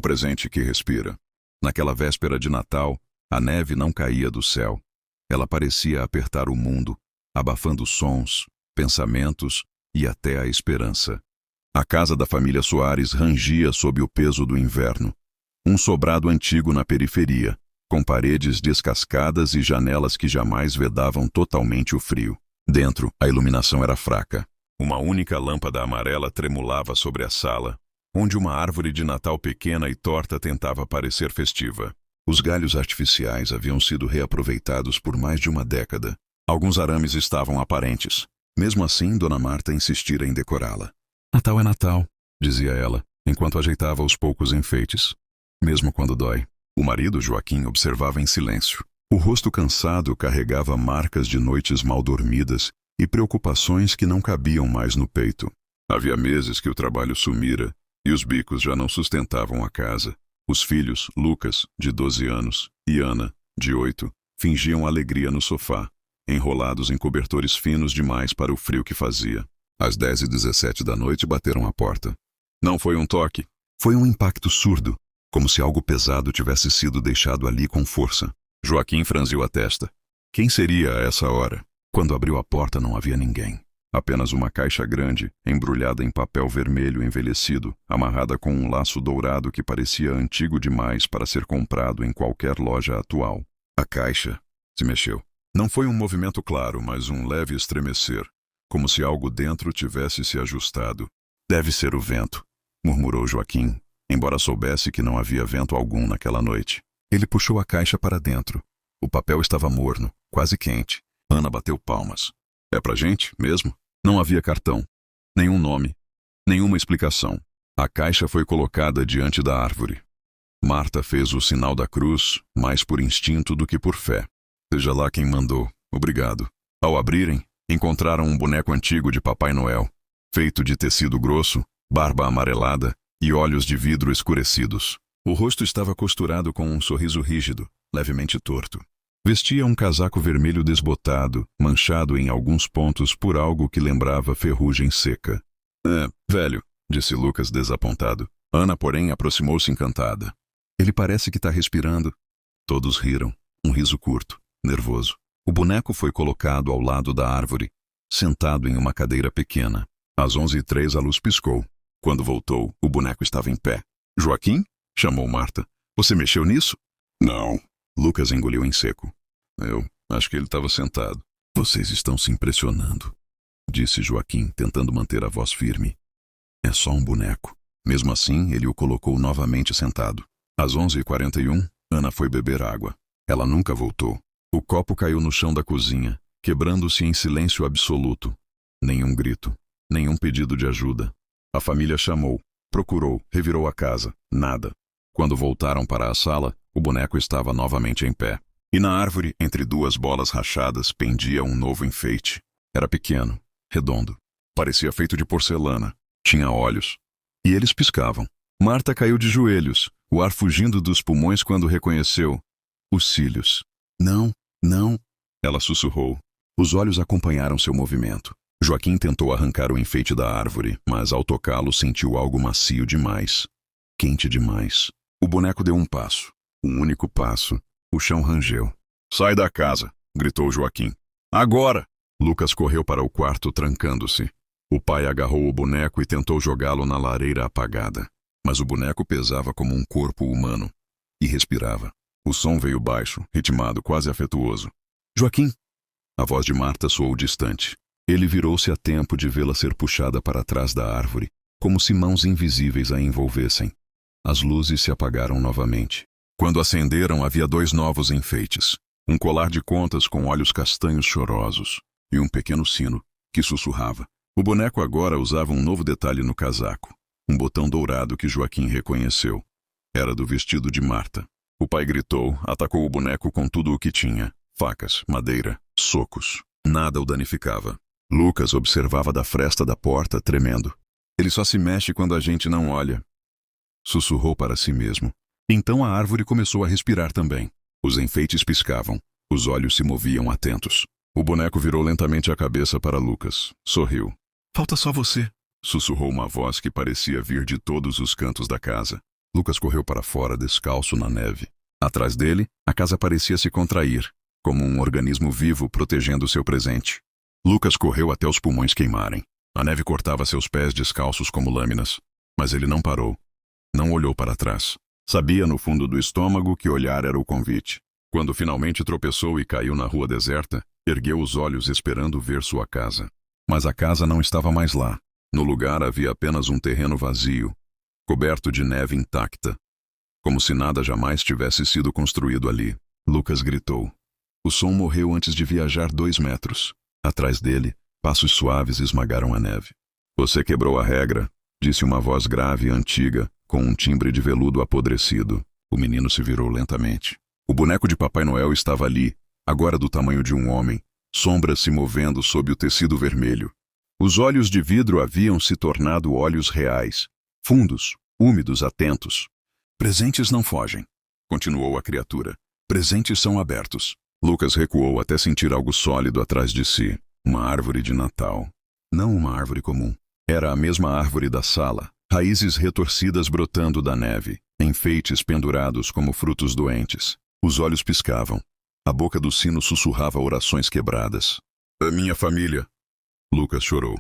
presente que respira. Naquela véspera de Natal, a neve não caía do céu. Ela parecia apertar o mundo, abafando sons, pensamentos e até a esperança. A casa da família Soares rangia sob o peso do inverno. Um sobrado antigo na periferia, com paredes descascadas e janelas que jamais vedavam totalmente o frio. Dentro, a iluminação era fraca. Uma única lâmpada amarela tremulava sobre a sala, onde uma árvore de Natal pequena e torta tentava parecer festiva. Os galhos artificiais haviam sido reaproveitados por mais de uma década. Alguns arames estavam aparentes. Mesmo assim, Dona Marta insistira em decorá-la. "Natal é Natal", dizia ela, enquanto ajeitava os poucos enfeites. Mesmo quando dói. O marido, Joaquim, observava em silêncio. O rosto cansado carregava marcas de noites mal dormidas e preocupações que não cabiam mais no peito. Havia meses que o trabalho sumira e os bicos já não sustentavam a casa. Os filhos, Lucas, de 12 anos, e Ana, de 8, fingiam alegria no sofá, enrolados em cobertores finos demais para o frio que fazia. Às 10h17 da noite bateram à porta. Não foi um toque. Foi um impacto surdo, como se algo pesado tivesse sido deixado ali com força. Joaquim franziu a testa. Quem seria a essa hora? Quando abriu a porta não havia ninguém. Apenas uma caixa grande, embrulhada em papel vermelho envelhecido, amarrada com um laço dourado que parecia antigo demais para ser comprado em qualquer loja atual. A caixa se mexeu. Não foi um movimento claro, mas um leve estremecer, como se algo dentro tivesse se ajustado. "Deve ser o vento", murmurou Joaquim, embora soubesse que não havia vento algum naquela noite. Ele puxou a caixa para dentro. O papel estava morno, quase quente. Ana bateu palmas. "É pra gente, mesmo?" Não havia cartão, nenhum nome, nenhuma explicação. A caixa foi colocada diante da árvore. Marta fez o sinal da cruz, mais por instinto do que por fé. "Seja lá quem mandou, obrigado." Ao abrirem, encontraram um boneco antigo de Papai Noel, feito de tecido grosso, barba amarelada e olhos de vidro escurecidos. O rosto estava costurado com um sorriso rígido, levemente torto. Vestia um casaco vermelho desbotado, manchado em alguns pontos por algo que lembrava ferrugem seca. Velho", disse Lucas desapontado. Ana, porém, aproximou-se encantada. "Ele parece que está respirando." Todos riram, um riso curto, nervoso. O boneco foi colocado ao lado da árvore, sentado em uma cadeira pequena. Às 11h03 a luz piscou. Quando voltou, o boneco estava em pé. "Joaquim?" chamou Marta. "Você mexeu nisso?" "Não." Lucas engoliu em seco. "Eu acho que ele estava sentado." "Vocês estão se impressionando", disse Joaquim, tentando manter a voz firme. "É só um boneco." Mesmo assim, ele o colocou novamente sentado. Às 11h41, Ana foi beber água. Ela nunca voltou. O copo caiu no chão da cozinha, quebrando-se em silêncio absoluto. Nenhum grito, nenhum pedido de ajuda. A família chamou, procurou, revirou a casa. Nada. Quando voltaram para a sala, o boneco estava novamente em pé. E na árvore, entre duas bolas rachadas, pendia um novo enfeite. Era pequeno, redondo. Parecia feito de porcelana. Tinha olhos. E eles piscavam. Marta caiu de joelhos, o ar fugindo dos pulmões quando reconheceu os cílios. "Não, não", ela sussurrou. Os olhos acompanharam seu movimento. Joaquim tentou arrancar o enfeite da árvore, mas ao tocá-lo sentiu algo macio demais. Quente demais. O boneco deu um passo. Um único passo. O chão rangeu. "Sai da casa", gritou Joaquim. "Agora!" Lucas correu para o quarto, trancando-se. O pai agarrou o boneco e tentou jogá-lo na lareira apagada. Mas o boneco pesava como um corpo humano. E respirava. O som veio baixo, ritmado, quase afetuoso. "Joaquim!" A voz de Marta soou distante. Ele virou-se a tempo de vê-la ser puxada para trás da árvore, como se mãos invisíveis a envolvessem. As luzes se apagaram novamente. Quando acenderam, havia 2 novos enfeites. Um colar de contas com olhos castanhos chorosos e um pequeno sino que sussurrava. O boneco agora usava um novo detalhe no casaco. Um botão dourado que Joaquim reconheceu. Era do vestido de Marta. O pai gritou, atacou o boneco com tudo o que tinha. Facas, madeira, socos. Nada o danificava. Lucas observava da fresta da porta, tremendo. "Ele só se mexe quando a gente não olha", sussurrou para si mesmo. Então a árvore começou a respirar também. Os enfeites piscavam. Os olhos se moviam atentos. O boneco virou lentamente a cabeça para Lucas. Sorriu. "Falta só você", sussurrou uma voz que parecia vir de todos os cantos da casa. Lucas correu para fora, descalço na neve. Atrás dele, a casa parecia se contrair, como um organismo vivo protegendo seu presente. Lucas correu até os pulmões queimarem. A neve cortava seus pés descalços como lâminas. Mas ele não parou. Não olhou para trás. Sabia no fundo do estômago que olhar era o convite. Quando finalmente tropeçou e caiu na rua deserta, ergueu os olhos esperando ver sua casa. Mas a casa não estava mais lá. No lugar havia apenas um terreno vazio, coberto de neve intacta. Como se nada jamais tivesse sido construído ali. Lucas gritou. O som morreu antes de viajar 2 metros. Atrás dele, passos suaves esmagaram a neve. Você quebrou a regra, disse uma voz grave e antiga, com um timbre de veludo apodrecido. O menino se virou lentamente. O boneco de Papai Noel estava ali, agora do tamanho de um homem, sombras se movendo sob o tecido vermelho. Os olhos de vidro haviam se tornado olhos reais, fundos, úmidos, atentos. Presentes não fogem, continuou a criatura. Presentes são abertos. Lucas recuou até sentir algo sólido atrás de si. Uma árvore de Natal. Não uma árvore comum. Era a mesma árvore da sala, raízes retorcidas brotando da neve, enfeites pendurados como frutos doentes. Os olhos piscavam. A boca do sino sussurrava orações quebradas. A minha família. Lucas chorou.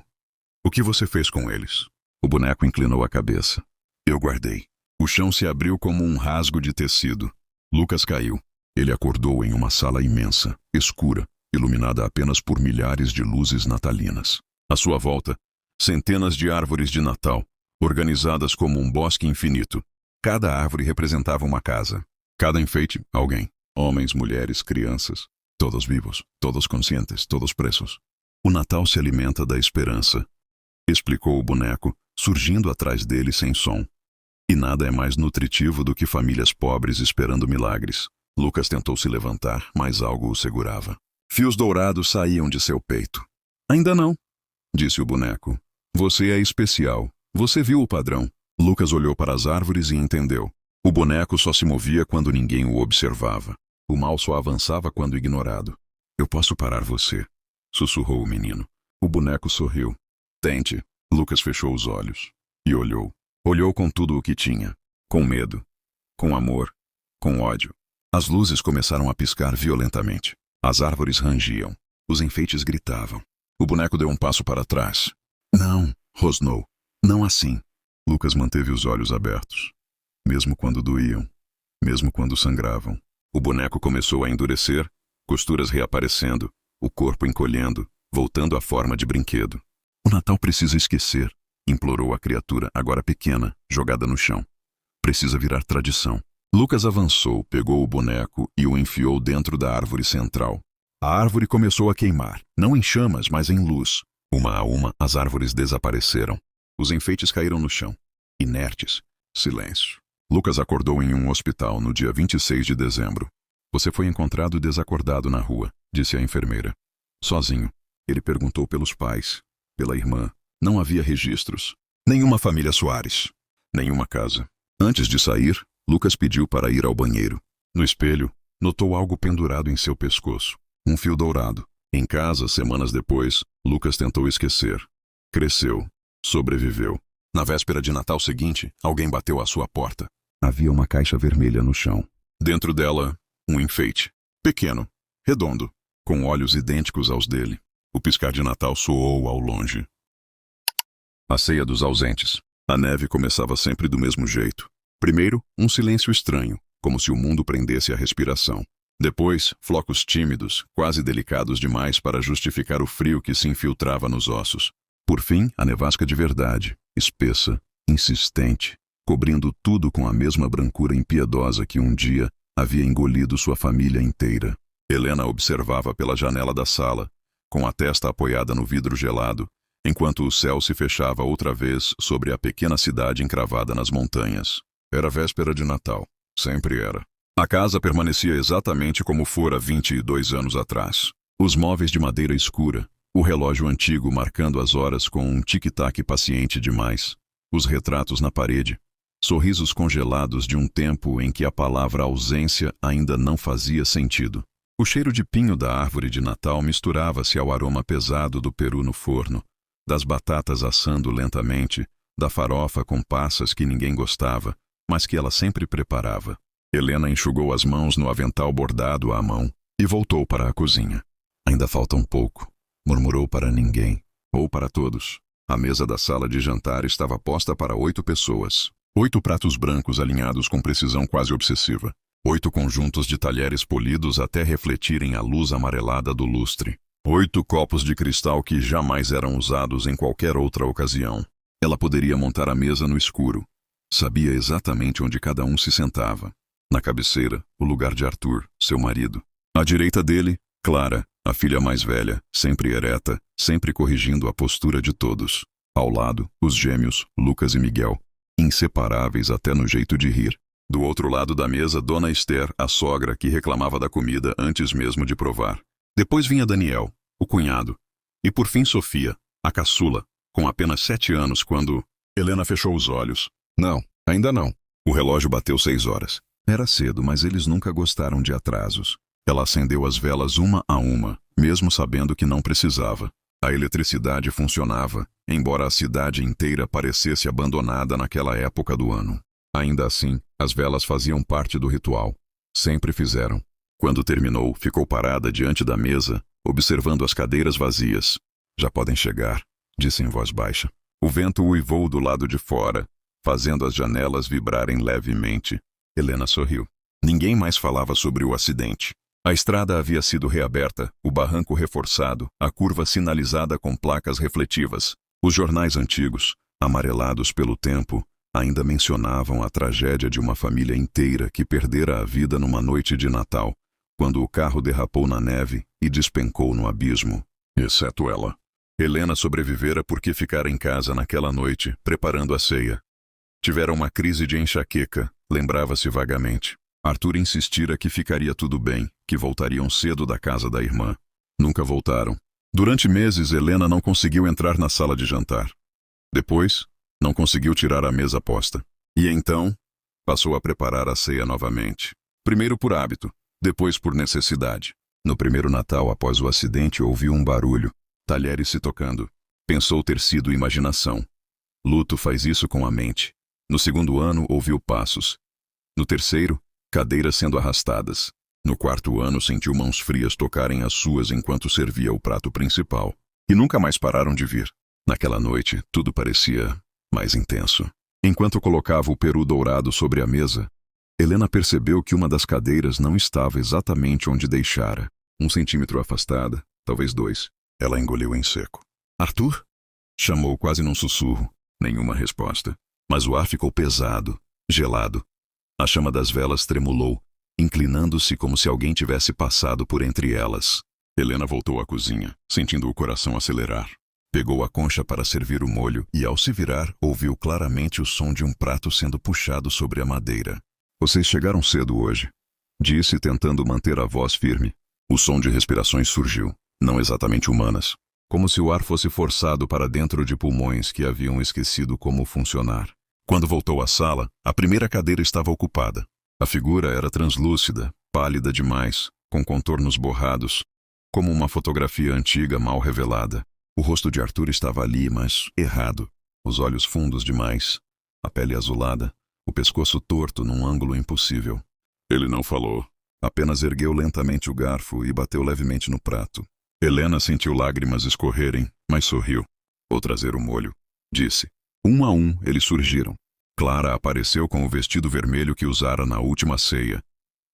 O que você fez com eles? O boneco inclinou a cabeça. Eu guardei. O chão se abriu como um rasgo de tecido. Lucas caiu. Ele acordou em uma sala imensa, escura, iluminada apenas por milhares de luzes natalinas. À sua volta, centenas de árvores de Natal, organizadas como um bosque infinito. Cada árvore representava uma casa. Cada enfeite, alguém. Homens, mulheres, crianças. Todos vivos, todos conscientes, todos presos. O Natal se alimenta da esperança, explicou o boneco, surgindo atrás dele sem som. E nada é mais nutritivo do que famílias pobres esperando milagres. Lucas tentou se levantar, mas algo o segurava. Fios dourados saíam de seu peito. Ainda não, disse o boneco. Você é especial. Você viu o padrão. Lucas olhou para as árvores e entendeu. O boneco só se movia quando ninguém o observava. O mal só avançava quando ignorado. Eu posso parar você, sussurrou o menino. O boneco sorriu. Tente. Lucas fechou os olhos. E olhou. Olhou com tudo o que tinha. Com medo. Com amor. Com ódio. As luzes começaram a piscar violentamente. As árvores rangiam. Os enfeites gritavam. O boneco deu um passo para trás. Não, rosnou. Não assim. Lucas manteve os olhos abertos. Mesmo quando doíam. Mesmo quando sangravam. O boneco começou a endurecer, costuras reaparecendo, o corpo encolhendo, voltando à forma de brinquedo. O Natal precisa esquecer, implorou a criatura, agora pequena, jogada no chão. Precisa virar tradição. Lucas avançou, pegou o boneco e o enfiou dentro da árvore central. A árvore começou a queimar, não em chamas, mas em luz. Uma a uma, as árvores desapareceram. Os enfeites caíram no chão. Inertes. Silêncio. Lucas acordou em um hospital no dia 26 de dezembro. Você foi encontrado desacordado na rua, disse a enfermeira. Sozinho. Ele perguntou pelos pais, pela irmã. Não havia registros. Nenhuma família Soares. Nenhuma casa. Antes de sair, Lucas pediu para ir ao banheiro. No espelho, notou algo pendurado em seu pescoço. Um fio dourado. Em casa, semanas depois, Lucas tentou esquecer. Cresceu. Sobreviveu. Na véspera de Natal seguinte, alguém bateu à sua porta. Havia uma caixa vermelha no chão. Dentro dela, um enfeite. Pequeno. Redondo. Com olhos idênticos aos dele. O piscar de Natal soou ao longe. A ceia dos ausentes. A neve começava sempre do mesmo jeito. Primeiro, um silêncio estranho, como se o mundo prendesse a respiração. Depois, flocos tímidos, quase delicados demais para justificar o frio que se infiltrava nos ossos. Por fim, a nevasca de verdade, espessa, insistente, cobrindo tudo com a mesma brancura impiedosa que um dia havia engolido sua família inteira. Helena observava pela janela da sala, com a testa apoiada no vidro gelado, enquanto o céu se fechava outra vez sobre a pequena cidade encravada nas montanhas. Era véspera de Natal. Sempre era. A casa permanecia exatamente como fora 22 anos atrás. Os móveis de madeira escura, o relógio antigo marcando as horas com um tic-tac paciente demais, os retratos na parede, sorrisos congelados de um tempo em que a palavra ausência ainda não fazia sentido. O cheiro de pinho da árvore de Natal misturava-se ao aroma pesado do peru no forno, das batatas assando lentamente, da farofa com passas que ninguém gostava, mas que ela sempre preparava. Helena enxugou as mãos no avental bordado à mão e voltou para a cozinha. Ainda falta um pouco, murmurou para ninguém, ou para todos. A mesa da sala de jantar estava posta para 8 pessoas. 8 pratos brancos alinhados com precisão quase obsessiva. 8 conjuntos de talheres polidos até refletirem a luz amarelada do lustre. 8 copos de cristal que jamais eram usados em qualquer outra ocasião. Ela poderia montar a mesa no escuro. Sabia exatamente onde cada um se sentava. Na cabeceira, o lugar de Arthur, seu marido. À direita dele, Clara, a filha mais velha, sempre ereta, sempre corrigindo a postura de todos. Ao lado, os gêmeos, Lucas e Miguel, inseparáveis até no jeito de rir. Do outro lado da mesa, Dona Esther, a sogra, que reclamava da comida antes mesmo de provar. Depois vinha Daniel, o cunhado. E por fim Sofia, a caçula, com apenas 7 anos quando... Helena fechou os olhos. Não, ainda não. O relógio bateu 6 horas. Era cedo, mas eles nunca gostaram de atrasos. Ela acendeu as velas uma a uma, mesmo sabendo que não precisava. A eletricidade funcionava, embora a cidade inteira parecesse abandonada naquela época do ano. Ainda assim, as velas faziam parte do ritual. Sempre fizeram. Quando terminou, ficou parada diante da mesa, observando as cadeiras vazias. Já podem chegar, disse em voz baixa. O vento uivou do lado de fora, fazendo as janelas vibrarem levemente. Helena sorriu. Ninguém mais falava sobre o acidente. A estrada havia sido reaberta, o barranco reforçado, a curva sinalizada com placas refletivas. Os jornais antigos, amarelados pelo tempo, ainda mencionavam a tragédia de uma família inteira que perdera a vida numa noite de Natal, quando o carro derrapou na neve e despencou no abismo. Exceto ela. Helena sobrevivera porque ficara em casa naquela noite, preparando a ceia. Tivera uma crise de enxaqueca, lembrava-se vagamente. Arthur insistira que ficaria tudo bem, que voltariam cedo da casa da irmã. Nunca voltaram. Durante meses, Helena não conseguiu entrar na sala de jantar. Depois, não conseguiu tirar a mesa posta. E então, passou a preparar a ceia novamente. Primeiro por hábito, depois por necessidade. No primeiro Natal após o acidente, ouviu um barulho, talheres se tocando. Pensou ter sido imaginação. Luto faz isso com a mente. No segundo ano, ouviu passos. No terceiro, cadeiras sendo arrastadas. No quarto ano, sentiu mãos frias tocarem as suas enquanto servia o prato principal. E nunca mais pararam de vir. Naquela noite, tudo parecia mais intenso. Enquanto colocava o peru dourado sobre a mesa, Helena percebeu que uma das cadeiras não estava exatamente onde deixara. 1 centímetro afastada, talvez 2. Ela engoliu em seco. Arthur? Chamou quase num sussurro. Nenhuma resposta. Mas o ar ficou pesado, gelado. A chama das velas tremulou, inclinando-se como se alguém tivesse passado por entre elas. Helena voltou à cozinha, sentindo o coração acelerar. Pegou a concha para servir o molho e, ao se virar, ouviu claramente o som de um prato sendo puxado sobre a madeira. Vocês chegaram cedo hoje, disse, tentando manter a voz firme. O som de respirações surgiu, não exatamente humanas, como se o ar fosse forçado para dentro de pulmões que haviam esquecido como funcionar. Quando voltou à sala, a primeira cadeira estava ocupada. A figura era translúcida, pálida demais, com contornos borrados, como uma fotografia antiga mal revelada. O rosto de Arthur estava ali, mas errado. Os olhos fundos demais, a pele azulada, o pescoço torto num ângulo impossível. Ele não falou. Apenas ergueu lentamente o garfo e bateu levemente no prato. Helena sentiu lágrimas escorrerem, mas sorriu. Vou trazer o molho, disse. 1 a 1, eles surgiram. Clara apareceu com o vestido vermelho que usara na última ceia,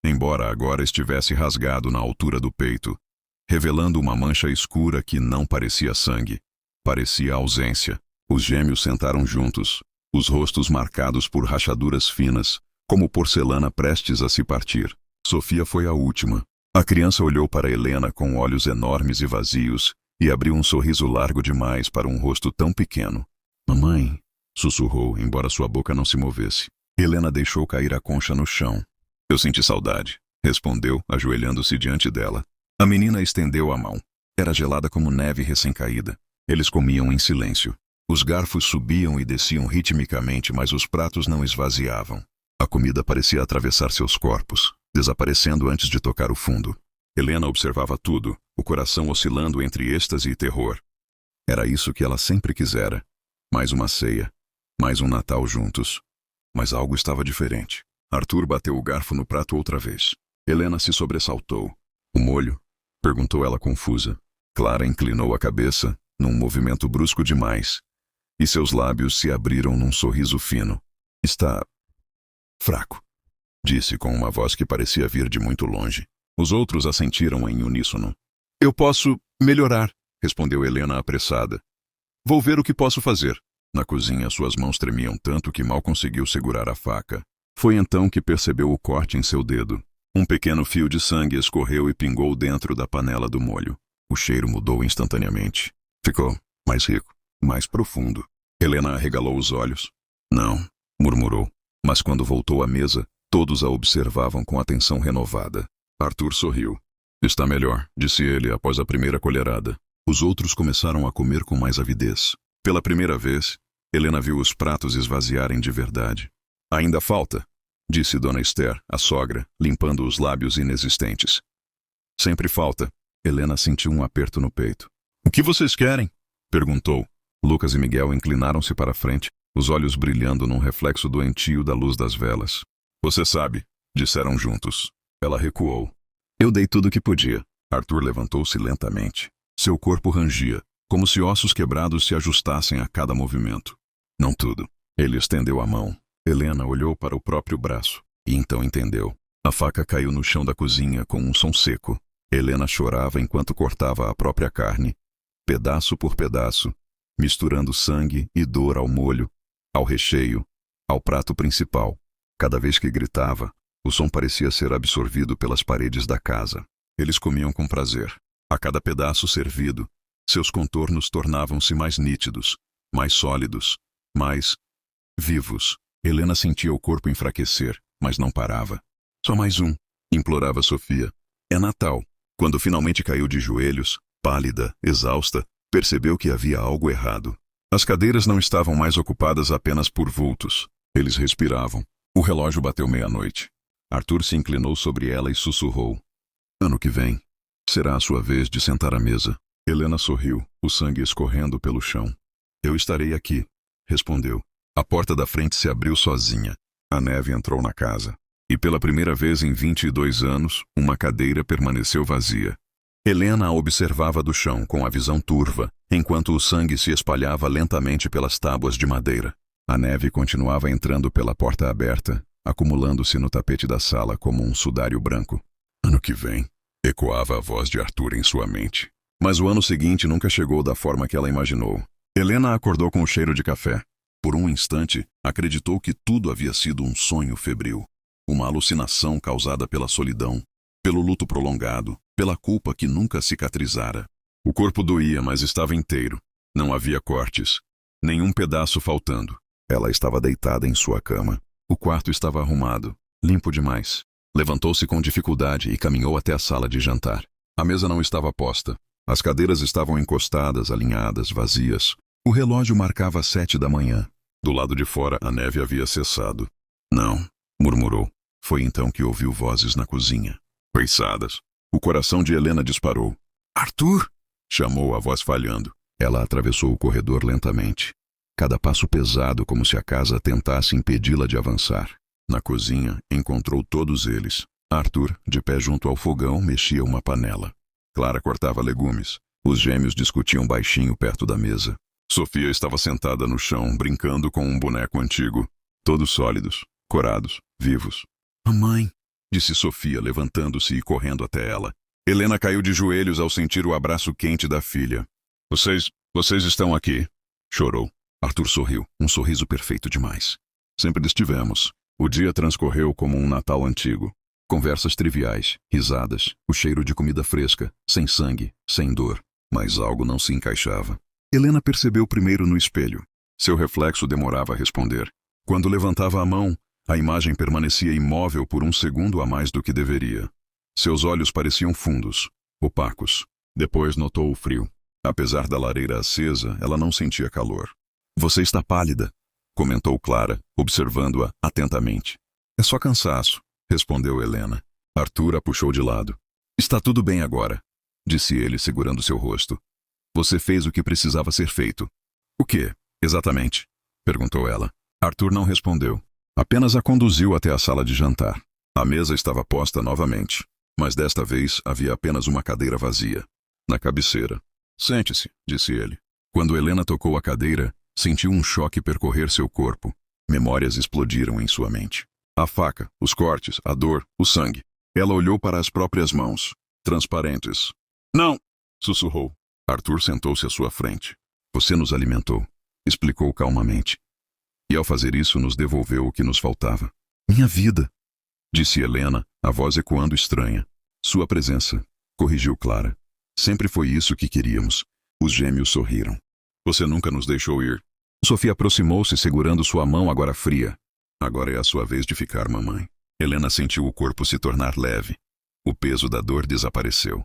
embora agora estivesse rasgado na altura do peito, revelando uma mancha escura que não parecia sangue. Parecia ausência. Os gêmeos sentaram juntos, os rostos marcados por rachaduras finas, como porcelana prestes a se partir. Sofia foi a última. A criança olhou para Helena com olhos enormes e vazios e abriu um sorriso largo demais para um rosto tão pequeno. Mamãe, sussurrou, embora sua boca não se movesse. Helena deixou cair a concha no chão. Eu senti saudade, respondeu, ajoelhando-se diante dela. A menina estendeu a mão. Era gelada como neve recém-caída. Eles comiam em silêncio. Os garfos subiam e desciam ritmicamente, mas os pratos não esvaziavam. A comida parecia atravessar seus corpos, desaparecendo antes de tocar o fundo. Helena observava tudo, o coração oscilando entre êxtase e terror. Era isso que ela sempre quisera. Mais uma ceia, mais um Natal juntos. mas algo estava diferente. Arthur bateu o garfo no prato outra vez. Helena se sobressaltou. O molho? Perguntou ela confusa. Clara inclinou a cabeça, num movimento brusco demais, e seus lábios se abriram num sorriso fino. Está fraco, disse com uma voz que parecia vir de muito longe. Os outros assentiram em uníssono. Eu posso melhorar, respondeu Helena apressada. Vou ver o que posso fazer. Na cozinha, suas mãos tremiam tanto que mal conseguiu segurar a faca. Foi então que percebeu o corte em seu dedo. Um pequeno fio de sangue escorreu e pingou dentro da panela do molho. O cheiro mudou instantaneamente. Ficou mais rico, mais profundo. Helena arregalou os olhos. Não, murmurou. Mas quando voltou à mesa, todos a observavam com atenção renovada. Arthur sorriu. Está melhor, disse ele após a primeira colherada. Os outros começaram a comer com mais avidez. Pela primeira vez, Helena viu os pratos esvaziarem de verdade. Ainda falta, disse Dona Esther, a sogra, limpando os lábios inexistentes. Sempre falta. Helena sentiu um aperto no peito. O que vocês querem? Perguntou. Lucas e Miguel inclinaram-se para a frente, os olhos brilhando num reflexo doentio da luz das velas. Você sabe, disseram juntos. Ela recuou. Eu dei tudo o que podia. Arthur levantou-se lentamente. Seu corpo rangia, como se ossos quebrados se ajustassem a cada movimento. Não tudo. Ele estendeu a mão. Helena olhou para o próprio braço, e então entendeu. A faca caiu no chão da cozinha com um som seco. Helena chorava enquanto cortava a própria carne, pedaço por pedaço, misturando sangue e dor ao molho, ao recheio, ao prato principal. Cada vez que gritava, o som parecia ser absorvido pelas paredes da casa. Eles comiam com prazer. A cada pedaço servido, seus contornos tornavam-se mais nítidos, mais sólidos, mais vivos. Helena sentia o corpo enfraquecer, mas não parava. Só mais um, implorava Sofia. É Natal. Quando finalmente caiu de joelhos, pálida, exausta, percebeu que havia algo errado. As cadeiras não estavam mais ocupadas apenas por vultos. Eles respiravam. O relógio bateu meia-noite. Arthur se inclinou sobre ela e sussurrou. Ano que vem, será a sua vez de sentar à mesa. Helena sorriu, o sangue escorrendo pelo chão. Eu estarei aqui, respondeu. A porta da frente se abriu sozinha. A neve entrou na casa. E pela primeira vez em 22 anos, uma cadeira permaneceu vazia. Helena a observava do chão com a visão turva, enquanto o sangue se espalhava lentamente pelas tábuas de madeira. A neve continuava entrando pela porta aberta, acumulando-se no tapete da sala como um sudário branco. Ano que vem, ecoava a voz de Arthur em sua mente. Mas o ano seguinte nunca chegou da forma que ela imaginou. Helena acordou com o cheiro de café. Por um instante, acreditou que tudo havia sido um sonho febril. Uma alucinação causada pela solidão, pelo luto prolongado, pela culpa que nunca cicatrizara. O corpo doía, mas estava inteiro. Não havia cortes, nenhum pedaço faltando. Ela estava deitada em sua cama. O quarto estava arrumado, limpo demais. Levantou-se com dificuldade e caminhou até a sala de jantar. A mesa não estava posta. As cadeiras estavam encostadas, alinhadas, vazias. O relógio marcava 7 da manhã. Do lado de fora, a neve havia cessado. Não, murmurou. Foi então que ouviu vozes na cozinha. Peisadas. O coração de Helena disparou. Arthur! Chamou a voz falhando. Ela atravessou o corredor lentamente. Cada passo pesado, como se a casa tentasse impedi-la de avançar. Na cozinha, encontrou todos eles. Arthur, de pé junto ao fogão, mexia uma panela. Clara cortava legumes. Os gêmeos discutiam baixinho perto da mesa. Sofia estava sentada no chão, brincando com um boneco antigo. Todos sólidos, corados, vivos. Mamãe, disse Sofia, levantando-se e correndo até ela. Helena caiu de joelhos ao sentir o abraço quente da filha. Vocês estão aqui, chorou. Arthur sorriu, um sorriso perfeito demais. Sempre estivemos. O dia transcorreu como um Natal antigo. Conversas triviais, risadas, o cheiro de comida fresca, sem sangue, sem dor. Mas algo não se encaixava. Helena percebeu primeiro no espelho. Seu reflexo demorava a responder. Quando levantava a mão, a imagem permanecia imóvel por um segundo a mais do que deveria. Seus olhos pareciam fundos, opacos. Depois notou o frio. Apesar da lareira acesa, ela não sentia calor. Você está pálida, comentou Clara, observando-a atentamente. É só cansaço, respondeu Helena. Arthur a puxou de lado. Está tudo bem agora, disse ele, segurando seu rosto. Você fez o que precisava ser feito. O quê, exatamente? Perguntou ela. Arthur não respondeu. Apenas a conduziu até a sala de jantar. A mesa estava posta novamente, mas desta vez havia apenas uma cadeira vazia, na cabeceira. Sente-se, disse ele. Quando Helena tocou a cadeira, sentiu um choque percorrer seu corpo. Memórias explodiram em sua mente. A faca, os cortes, a dor, o sangue. Ela olhou para as próprias mãos, transparentes. Não! Sussurrou. Arthur sentou-se à sua frente. Você nos alimentou, explicou calmamente. E ao fazer isso nos devolveu o que nos faltava. Minha vida, disse Helena, a voz ecoando estranha. Sua presença, corrigiu Clara. Sempre foi isso que queríamos. Os gêmeos sorriram. Você nunca nos deixou ir. Sofia aproximou-se segurando sua mão agora fria. Agora é a sua vez de ficar, mamãe. Helena sentiu o corpo se tornar leve. O peso da dor desapareceu.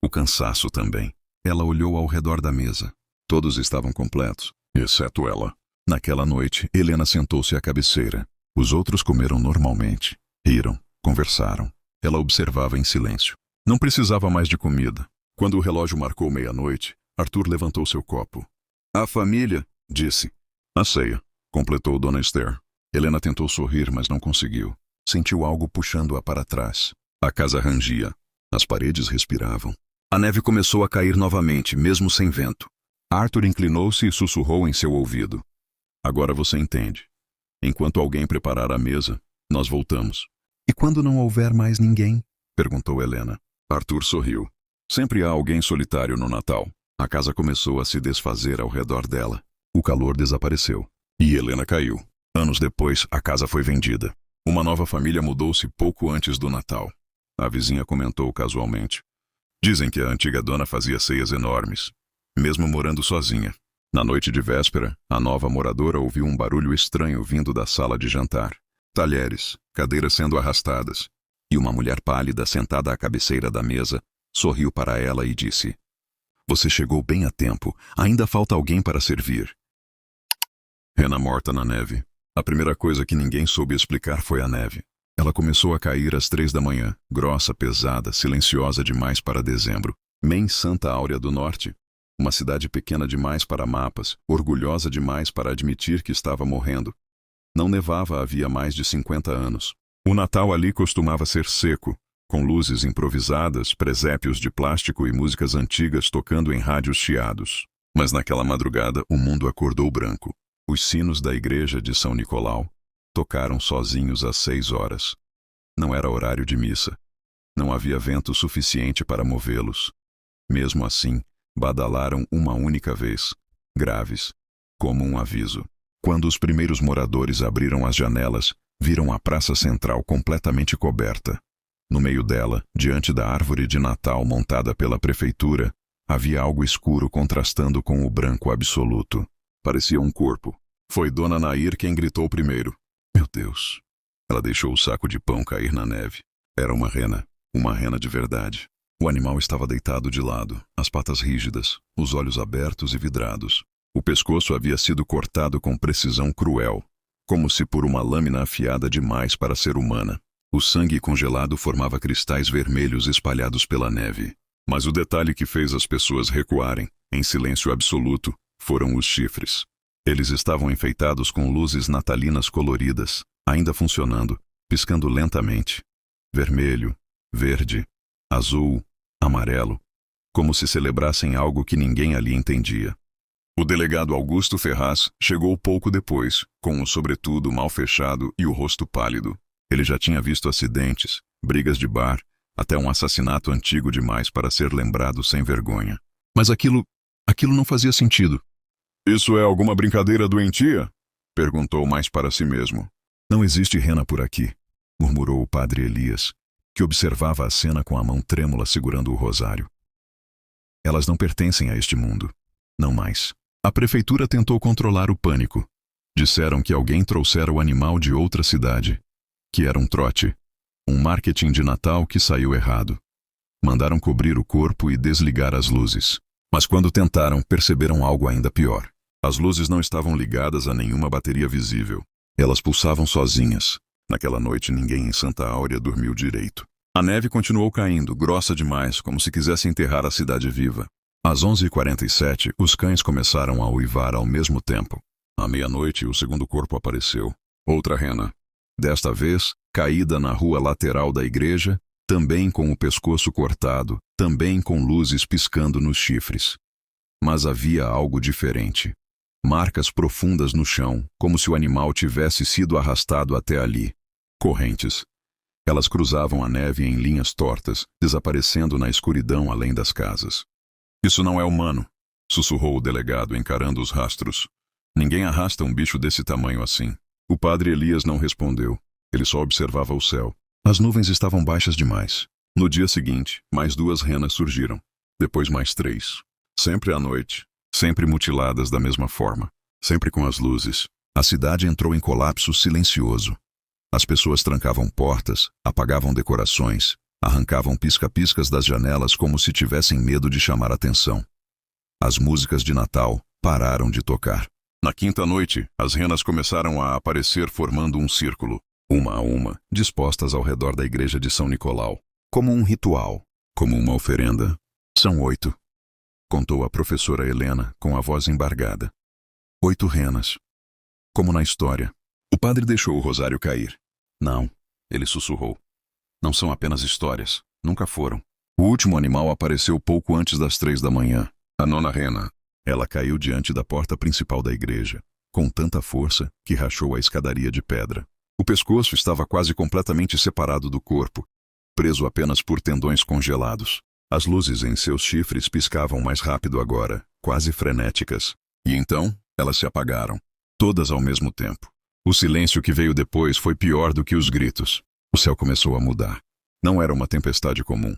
O cansaço também. Ela olhou ao redor da mesa. Todos estavam completos, exceto ela. Naquela noite, Helena sentou-se à cabeceira. Os outros comeram normalmente. Riram, conversaram. Ela observava em silêncio. Não precisava mais de comida. Quando o relógio marcou meia-noite, Arthur levantou seu copo. A família, disse. A ceia, completou Dona Esther. Helena tentou sorrir, mas não conseguiu. Sentiu algo puxando-a para trás. A casa rangia. As paredes respiravam. A neve começou a cair novamente, mesmo sem vento. Arthur inclinou-se e sussurrou em seu ouvido. Agora você entende. Enquanto alguém preparar a mesa, nós voltamos. E quando não houver mais ninguém? Perguntou Helena. Arthur sorriu. Sempre há alguém solitário no Natal. A casa começou a se desfazer ao redor dela. O calor desapareceu. E Helena caiu. Anos depois, a casa foi vendida. Uma nova família mudou-se pouco antes do Natal. A vizinha comentou casualmente. Dizem que a antiga dona fazia ceias enormes, mesmo morando sozinha. Na noite de véspera, a nova moradora ouviu um barulho estranho vindo da sala de jantar. Talheres, cadeiras sendo arrastadas. E uma mulher pálida sentada à cabeceira da mesa sorriu para ela e disse: Você chegou bem a tempo. Ainda falta alguém para servir. Rena morta na neve. A primeira coisa que ninguém soube explicar foi a neve. Ela começou a cair às 3 da manhã, grossa, pesada, silenciosa demais para dezembro. Maine Santa Áurea do Norte. Uma cidade pequena demais para mapas, orgulhosa demais para admitir que estava morrendo. Não nevava havia mais de 50 anos. O Natal ali costumava ser seco, com luzes improvisadas, presépios de plástico e músicas antigas tocando em rádios chiados. Mas naquela madrugada o mundo acordou branco. Os sinos da igreja de São Nicolau tocaram sozinhos às 6 horas. Não era horário de missa. Não havia vento suficiente para movê-los. Mesmo assim, badalaram uma única vez, graves, como um aviso. Quando os primeiros moradores abriram as janelas, viram a praça central completamente coberta. No meio dela, diante da árvore de Natal montada pela prefeitura, havia algo escuro contrastando com o branco absoluto. Parecia um corpo. Foi Dona Nair quem gritou primeiro. Meu Deus! Ela deixou o saco de pão cair na neve. Era uma rena de verdade. O animal estava deitado de lado, as patas rígidas, os olhos abertos e vidrados. O pescoço havia sido cortado com precisão cruel, como se por uma lâmina afiada demais para ser humana. O sangue congelado formava cristais vermelhos espalhados pela neve. Mas o detalhe que fez as pessoas recuarem, em silêncio absoluto, foram os chifres. Eles estavam enfeitados com luzes natalinas coloridas, ainda funcionando, piscando lentamente. Vermelho, verde, azul, amarelo, como se celebrassem algo que ninguém ali entendia. O delegado Augusto Ferraz chegou pouco depois, com o sobretudo mal fechado e o rosto pálido. Ele já tinha visto acidentes, brigas de bar, até um assassinato antigo demais para ser lembrado sem vergonha. Mas aquilo não fazia sentido. Isso é alguma brincadeira doentia? Perguntou mais para si mesmo. Não existe rena por aqui, murmurou o padre Elias, que observava a cena com a mão trêmula segurando o rosário. Elas não pertencem a este mundo. Não mais. A prefeitura tentou controlar o pânico. Disseram que alguém trouxera o animal de outra cidade, que era um trote, um marketing de Natal que saiu errado. Mandaram cobrir o corpo e desligar as luzes. Mas quando tentaram, perceberam algo ainda pior. As luzes não estavam ligadas a nenhuma bateria visível. Elas pulsavam sozinhas. Naquela noite ninguém em Santa Áurea dormiu direito. A neve continuou caindo, grossa demais, como se quisesse enterrar a cidade viva. Às 11h47, os cães começaram a uivar ao mesmo tempo. À meia-noite, o segundo corpo apareceu. Outra rena, Desta vez, caída na rua lateral da igreja, também com o pescoço cortado, também com luzes piscando nos chifres. Mas havia algo diferente. Marcas profundas no chão, como se o animal tivesse sido arrastado até ali. Correntes. Elas cruzavam a neve em linhas tortas, desaparecendo na escuridão além das casas. Isso não é humano, sussurrou o delegado, encarando os rastros. Ninguém arrasta um bicho desse tamanho assim. O padre Elias não respondeu. Ele só observava o céu. As nuvens estavam baixas demais. No dia seguinte, mais 2 renas surgiram. Depois mais 3. Sempre à noite. Sempre mutiladas da mesma forma. Sempre com as luzes. A cidade entrou em colapso silencioso. As pessoas trancavam portas, apagavam decorações, arrancavam pisca-piscas das janelas como se tivessem medo de chamar atenção. As músicas de Natal pararam de tocar. Na quinta noite, as renas começaram a aparecer formando um círculo, uma a uma, dispostas ao redor da igreja de São Nicolau. Como um ritual, como uma oferenda. São 8. Contou a professora Helena com a voz embargada. 8 renas. Como na história. O padre deixou o rosário cair. Não, ele sussurrou. Não são apenas histórias. Nunca foram. O último animal apareceu pouco antes das 3 da manhã. A 9ª rena. Ela caiu diante da porta principal da igreja, com tanta força que rachou a escadaria de pedra. O pescoço estava quase completamente separado do corpo, preso apenas por tendões congelados. As luzes em seus chifres piscavam mais rápido agora, quase frenéticas. E então, elas se apagaram, todas ao mesmo tempo. O silêncio que veio depois foi pior do que os gritos. O céu começou a mudar. Não era uma tempestade comum.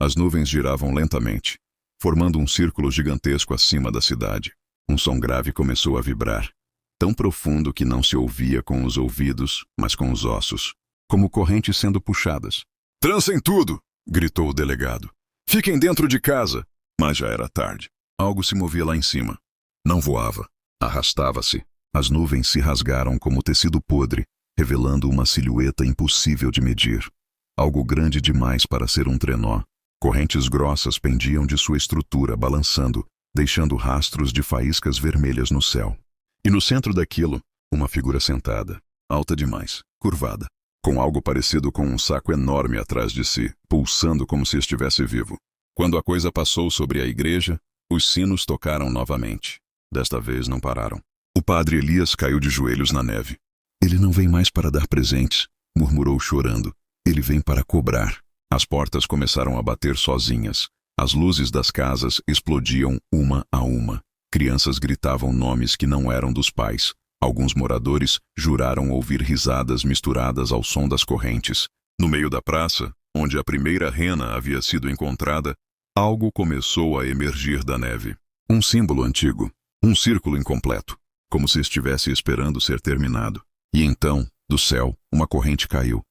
As nuvens giravam lentamente, formando um círculo gigantesco acima da cidade. Um som grave começou a vibrar, tão profundo que não se ouvia com os ouvidos, mas com os ossos, como correntes sendo puxadas. "Trancem tudo!" gritou o delegado. "Fiquem dentro de casa!" Mas já era tarde. Algo se movia lá em cima. Não voava. Arrastava-se. As nuvens se rasgaram como tecido podre, revelando uma silhueta impossível de medir. Algo grande demais para ser um trenó. Correntes grossas pendiam de sua estrutura, balançando, deixando rastros de faíscas vermelhas no céu. E no centro daquilo, uma figura sentada, alta demais, curvada, com algo parecido com um saco enorme atrás de si, pulsando como se estivesse vivo. Quando a coisa passou sobre a igreja, os sinos tocaram novamente. Desta vez não pararam. O padre Elias caiu de joelhos na neve. "Ele não vem mais para dar presentes", murmurou chorando. "Ele vem para cobrar." As portas começaram a bater sozinhas. As luzes das casas explodiam uma a uma. Crianças gritavam nomes que não eram dos pais. Alguns moradores juraram ouvir risadas misturadas ao som das correntes. No meio da praça, onde a primeira rena havia sido encontrada, algo começou a emergir da neve. Um símbolo antigo. Um círculo incompleto, como se estivesse esperando ser terminado. E então, do céu, uma corrente caiu,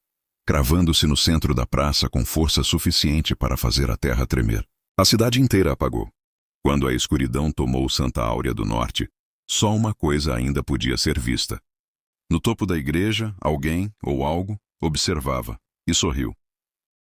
cravando-se no centro da praça com força suficiente para fazer a terra tremer. A cidade inteira apagou. Quando a escuridão tomou Santa Áurea do Norte, só uma coisa ainda podia ser vista. No topo da igreja, alguém, ou algo, observava, e sorriu.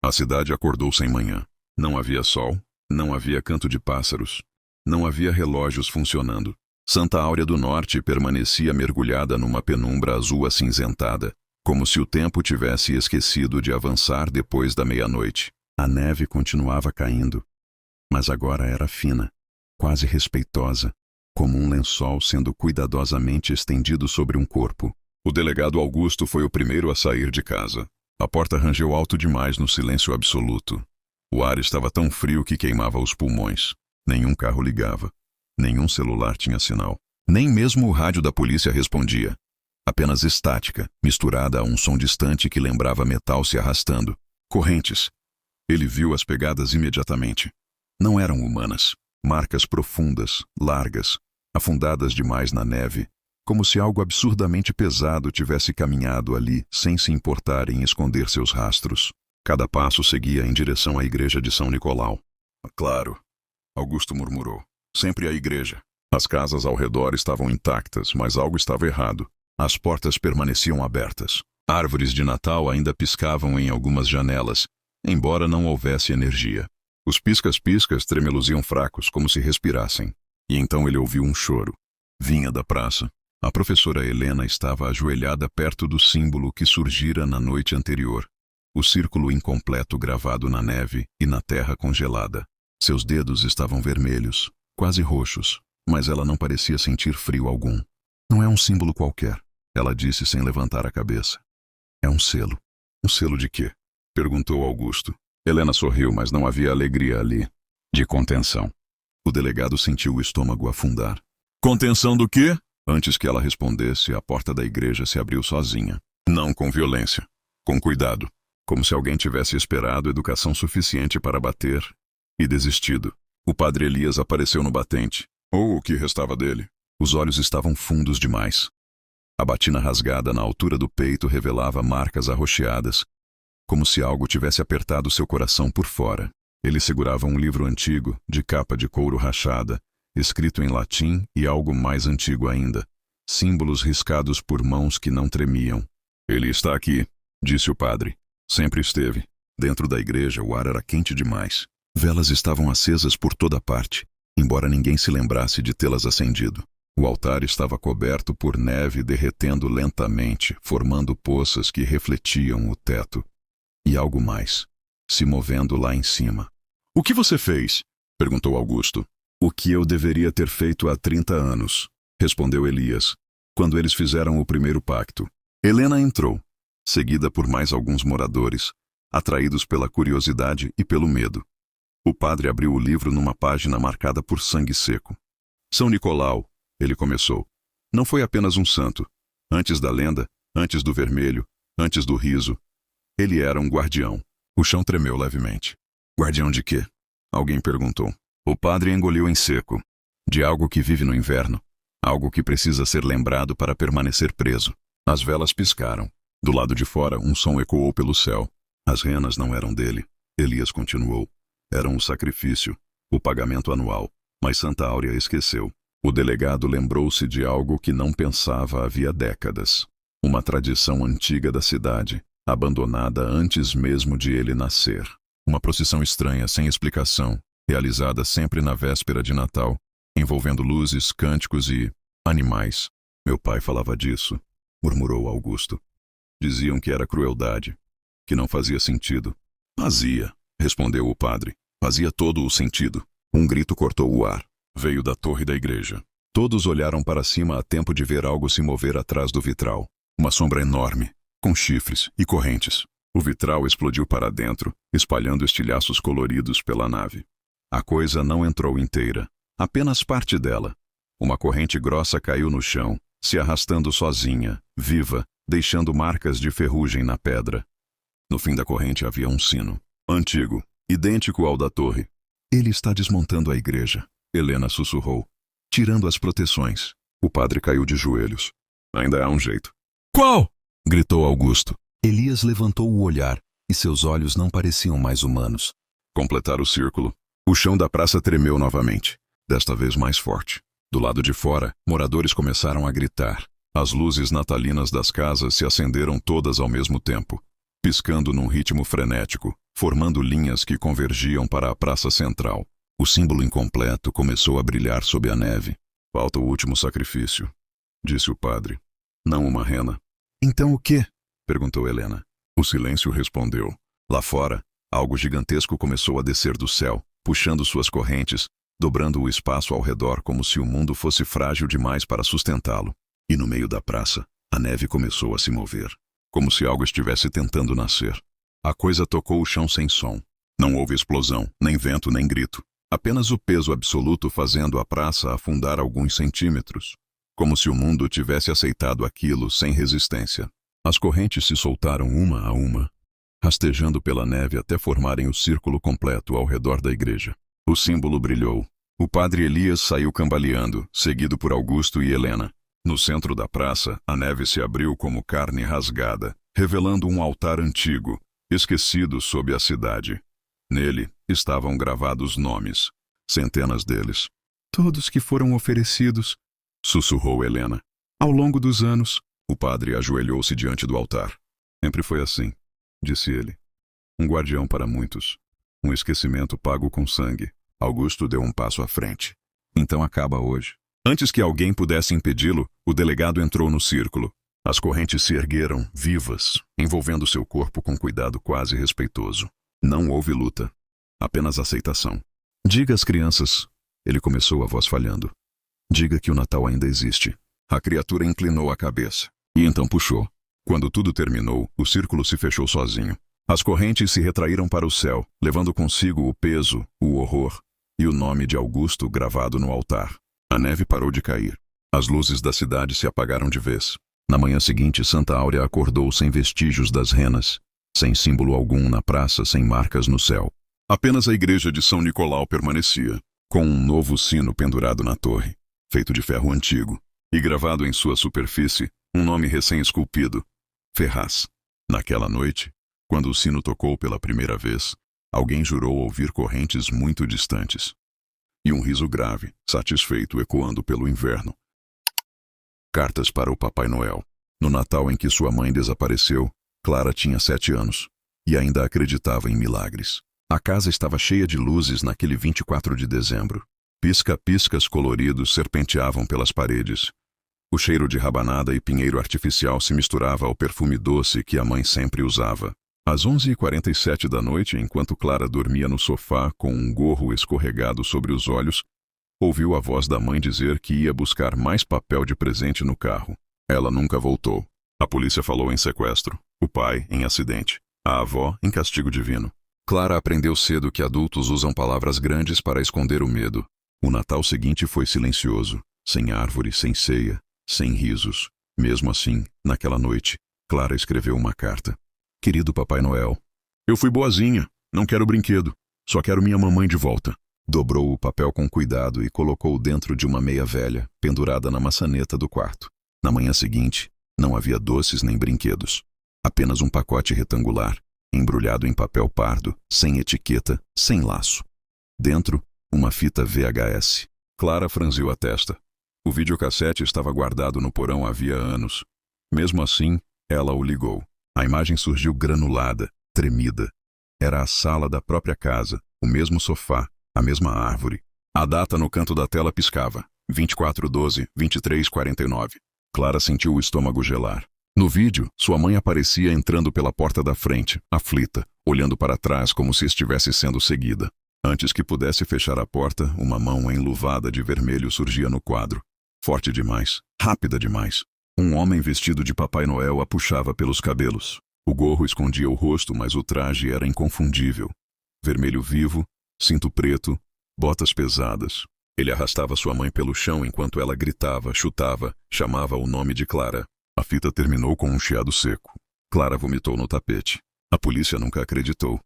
A cidade acordou sem manhã. Não havia sol, não havia canto de pássaros, não havia relógios funcionando. Santa Áurea do Norte permanecia mergulhada numa penumbra azul acinzentada, como se o tempo tivesse esquecido de avançar depois da meia-noite. A neve continuava caindo, mas agora era fina, quase respeitosa, como um lençol sendo cuidadosamente estendido sobre um corpo. O delegado Augusto foi o primeiro a sair de casa. A porta rangeu alto demais no silêncio absoluto. O ar estava tão frio que queimava os pulmões. Nenhum carro ligava. Nenhum celular tinha sinal. Nem mesmo o rádio da polícia respondia. Apenas estática, misturada a um som distante que lembrava metal se arrastando. Correntes. Ele viu as pegadas imediatamente. Não eram humanas. Marcas profundas, largas, afundadas demais na neve, como se algo absurdamente pesado tivesse caminhado ali sem se importar em esconder seus rastros. Cada passo seguia em direção à igreja de São Nicolau. "Claro", Augusto murmurou. "Sempre a igreja." As casas ao redor estavam intactas, mas algo estava errado. As portas permaneciam abertas. Árvores de Natal ainda piscavam em algumas janelas, embora não houvesse energia. Os piscas-piscas tremeluziam fracos, como se respirassem. E então ele ouviu um choro. Vinha da praça. A professora Helena estava ajoelhada perto do símbolo que surgira na noite anterior. O círculo incompleto gravado na neve e na terra congelada. Seus dedos estavam vermelhos, quase roxos, mas ela não parecia sentir frio algum. Não é um símbolo qualquer, ela disse sem levantar a cabeça. É um selo. Um selo de quê? Perguntou Augusto. Helena sorriu, mas não havia alegria ali. De contenção. O delegado sentiu o estômago afundar. Contenção do quê? Antes que ela respondesse, a porta da igreja se abriu sozinha. Não com violência. Com cuidado. Como se alguém tivesse esperado educação suficiente para bater e desistido. O padre Elias apareceu no batente. Ou o que restava dele. Os olhos estavam fundos demais. A batina rasgada na altura do peito revelava marcas arroxeadas, como se algo tivesse apertado seu coração por fora. Ele segurava um livro antigo, de capa de couro rachada, escrito em latim e algo mais antigo ainda, símbolos riscados por mãos que não tremiam. Ele está aqui, disse o padre. Sempre esteve. Dentro da igreja o ar era quente demais. Velas estavam acesas por toda parte, embora ninguém se lembrasse de tê-las acendido. O altar estava coberto por neve derretendo lentamente, formando poças que refletiam o teto. E algo mais, se movendo lá em cima. O que você fez? Perguntou Augusto. O que eu deveria ter feito há 30 anos, respondeu Elias, quando eles fizeram o primeiro pacto. Helena entrou, seguida por mais alguns moradores, atraídos pela curiosidade e pelo medo. O padre abriu o livro numa página marcada por sangue seco. São Nicolau, ele começou. Não foi apenas um santo. Antes da lenda, antes do vermelho, antes do riso, ele era um guardião. O chão tremeu levemente. Guardião de quê? Alguém perguntou. O padre engoliu em seco. De algo que vive no inverno. Algo que precisa ser lembrado para permanecer preso. As velas piscaram. Do lado de fora, um som ecoou pelo céu. As renas não eram dele. Elias continuou. Eram o sacrifício, o pagamento anual. Mas Santa Áurea esqueceu. O delegado lembrou-se de algo que não pensava havia décadas. Uma tradição antiga da cidade, abandonada antes mesmo de ele nascer. Uma procissão estranha, sem explicação, realizada sempre na véspera de Natal, envolvendo luzes, cânticos e animais. Meu pai falava disso, murmurou Augusto. Diziam que era crueldade, que não fazia sentido. Fazia, respondeu o padre. Fazia todo o sentido. Um grito cortou o ar. Veio da torre da igreja. Todos olharam para cima a tempo de ver algo se mover atrás do vitral. Uma sombra enorme, com chifres e correntes. O vitral explodiu para dentro, espalhando estilhaços coloridos pela nave. A coisa não entrou inteira, apenas parte dela. Uma corrente grossa caiu no chão, se arrastando sozinha, viva, deixando marcas de ferrugem na pedra. No fim da corrente havia um sino, antigo, idêntico ao da torre. Ele está desmontando a igreja, Helena sussurrou, tirando as proteções. O padre caiu de joelhos. Ainda há um jeito. Qual? Gritou Augusto. Elias levantou o olhar, e seus olhos não pareciam mais humanos. Completar o círculo. O chão da praça tremeu novamente, desta vez mais forte. Do lado de fora, moradores começaram a gritar. As luzes natalinas das casas se acenderam todas ao mesmo tempo, piscando num ritmo frenético, formando linhas que convergiam para a praça central. O símbolo incompleto começou a brilhar sob a neve. Falta o último sacrifício, disse o padre. Não uma rena. Então o quê? Perguntou Helena. O silêncio respondeu. Lá fora, algo gigantesco começou a descer do céu, puxando suas correntes, dobrando o espaço ao redor como se o mundo fosse frágil demais para sustentá-lo. E no meio da praça, a neve começou a se mover, como se algo estivesse tentando nascer. A coisa tocou o chão sem som. Não houve explosão, nem vento, nem grito. Apenas o peso absoluto fazendo a praça afundar alguns centímetros, como se o mundo tivesse aceitado aquilo sem resistência. As correntes se soltaram uma a uma, rastejando pela neve até formarem o círculo completo ao redor da igreja. O símbolo brilhou. O padre Elias saiu cambaleando, seguido por Augusto e Helena. No centro da praça, a neve se abriu como carne rasgada, revelando um altar antigo, esquecido sob a cidade. Nele estavam gravados nomes, centenas deles. Todos que foram oferecidos, sussurrou Helena. Ao longo dos anos, o padre ajoelhou-se diante do altar. Sempre foi assim, disse ele. Um guardião para muitos. Um esquecimento pago com sangue. Augusto deu um passo à frente. Então acaba hoje. Antes que alguém pudesse impedi-lo, o delegado entrou no círculo. As correntes se ergueram, vivas, envolvendo seu corpo com cuidado quase respeitoso. Não houve luta, apenas aceitação. Diga às crianças, ele começou, a voz falhando. Diga que o Natal ainda existe. A criatura inclinou a cabeça e então puxou. Quando tudo terminou, o círculo se fechou sozinho. As correntes se retraíram para o céu, levando consigo o peso, o horror e o nome de Augusto gravado no altar. A neve parou de cair. As luzes da cidade se apagaram de vez. Na manhã seguinte, Santa Áurea acordou sem vestígios das renas, sem símbolo algum na praça, sem marcas no céu. Apenas a igreja de São Nicolau permanecia, com um novo sino pendurado na torre, feito de ferro antigo, e gravado em sua superfície um nome recém-esculpido, Ferraz. Naquela noite, quando o sino tocou pela primeira vez, alguém jurou ouvir correntes muito distantes. E um riso grave, satisfeito, ecoando pelo inverno. Cartas para o Papai Noel. No Natal em que sua mãe desapareceu, Clara tinha 7 anos, e ainda acreditava em milagres. A casa estava cheia de luzes naquele 24 de dezembro. Pisca-piscas coloridos serpenteavam pelas paredes. O cheiro de rabanada e pinheiro artificial se misturava ao perfume doce que a mãe sempre usava. Às 11h47 da noite, enquanto Clara dormia no sofá com um gorro escorregado sobre os olhos, ouviu a voz da mãe dizer que ia buscar mais papel de presente no carro. Ela nunca voltou. A polícia falou em sequestro, o pai em acidente, a avó em castigo divino. Clara aprendeu cedo que adultos usam palavras grandes para esconder o medo. O Natal seguinte foi silencioso, sem árvore, sem ceia, sem risos. Mesmo assim, naquela noite, Clara escreveu uma carta. Querido Papai Noel, eu fui boazinha, não quero brinquedo, só quero minha mamãe de volta. Dobrou o papel com cuidado e colocou dentro de uma meia velha, pendurada na maçaneta do quarto. Na manhã seguinte, não havia doces nem brinquedos. Apenas um pacote retangular, embrulhado em papel pardo, sem etiqueta, sem laço. Dentro, uma fita VHS. Clara franziu a testa. O videocassete estava guardado no porão havia anos. Mesmo assim, ela o ligou. A imagem surgiu granulada, tremida. Era a sala da própria casa, o mesmo sofá, a mesma árvore. A data no canto da tela piscava. 24/12/23:49. Clara sentiu o estômago gelar. No vídeo, sua mãe aparecia entrando pela porta da frente, aflita, olhando para trás como se estivesse sendo seguida. Antes que pudesse fechar a porta, uma mão enluvada de vermelho surgia no quadro. Forte demais, rápida demais. Um homem vestido de Papai Noel a puxava pelos cabelos. O gorro escondia o rosto, mas o traje era inconfundível. Vermelho vivo, cinto preto, botas pesadas. Ele arrastava sua mãe pelo chão enquanto ela gritava, chutava, chamava o nome de Clara. A fita terminou com um chiado seco. Clara vomitou no tapete. A polícia nunca acreditou.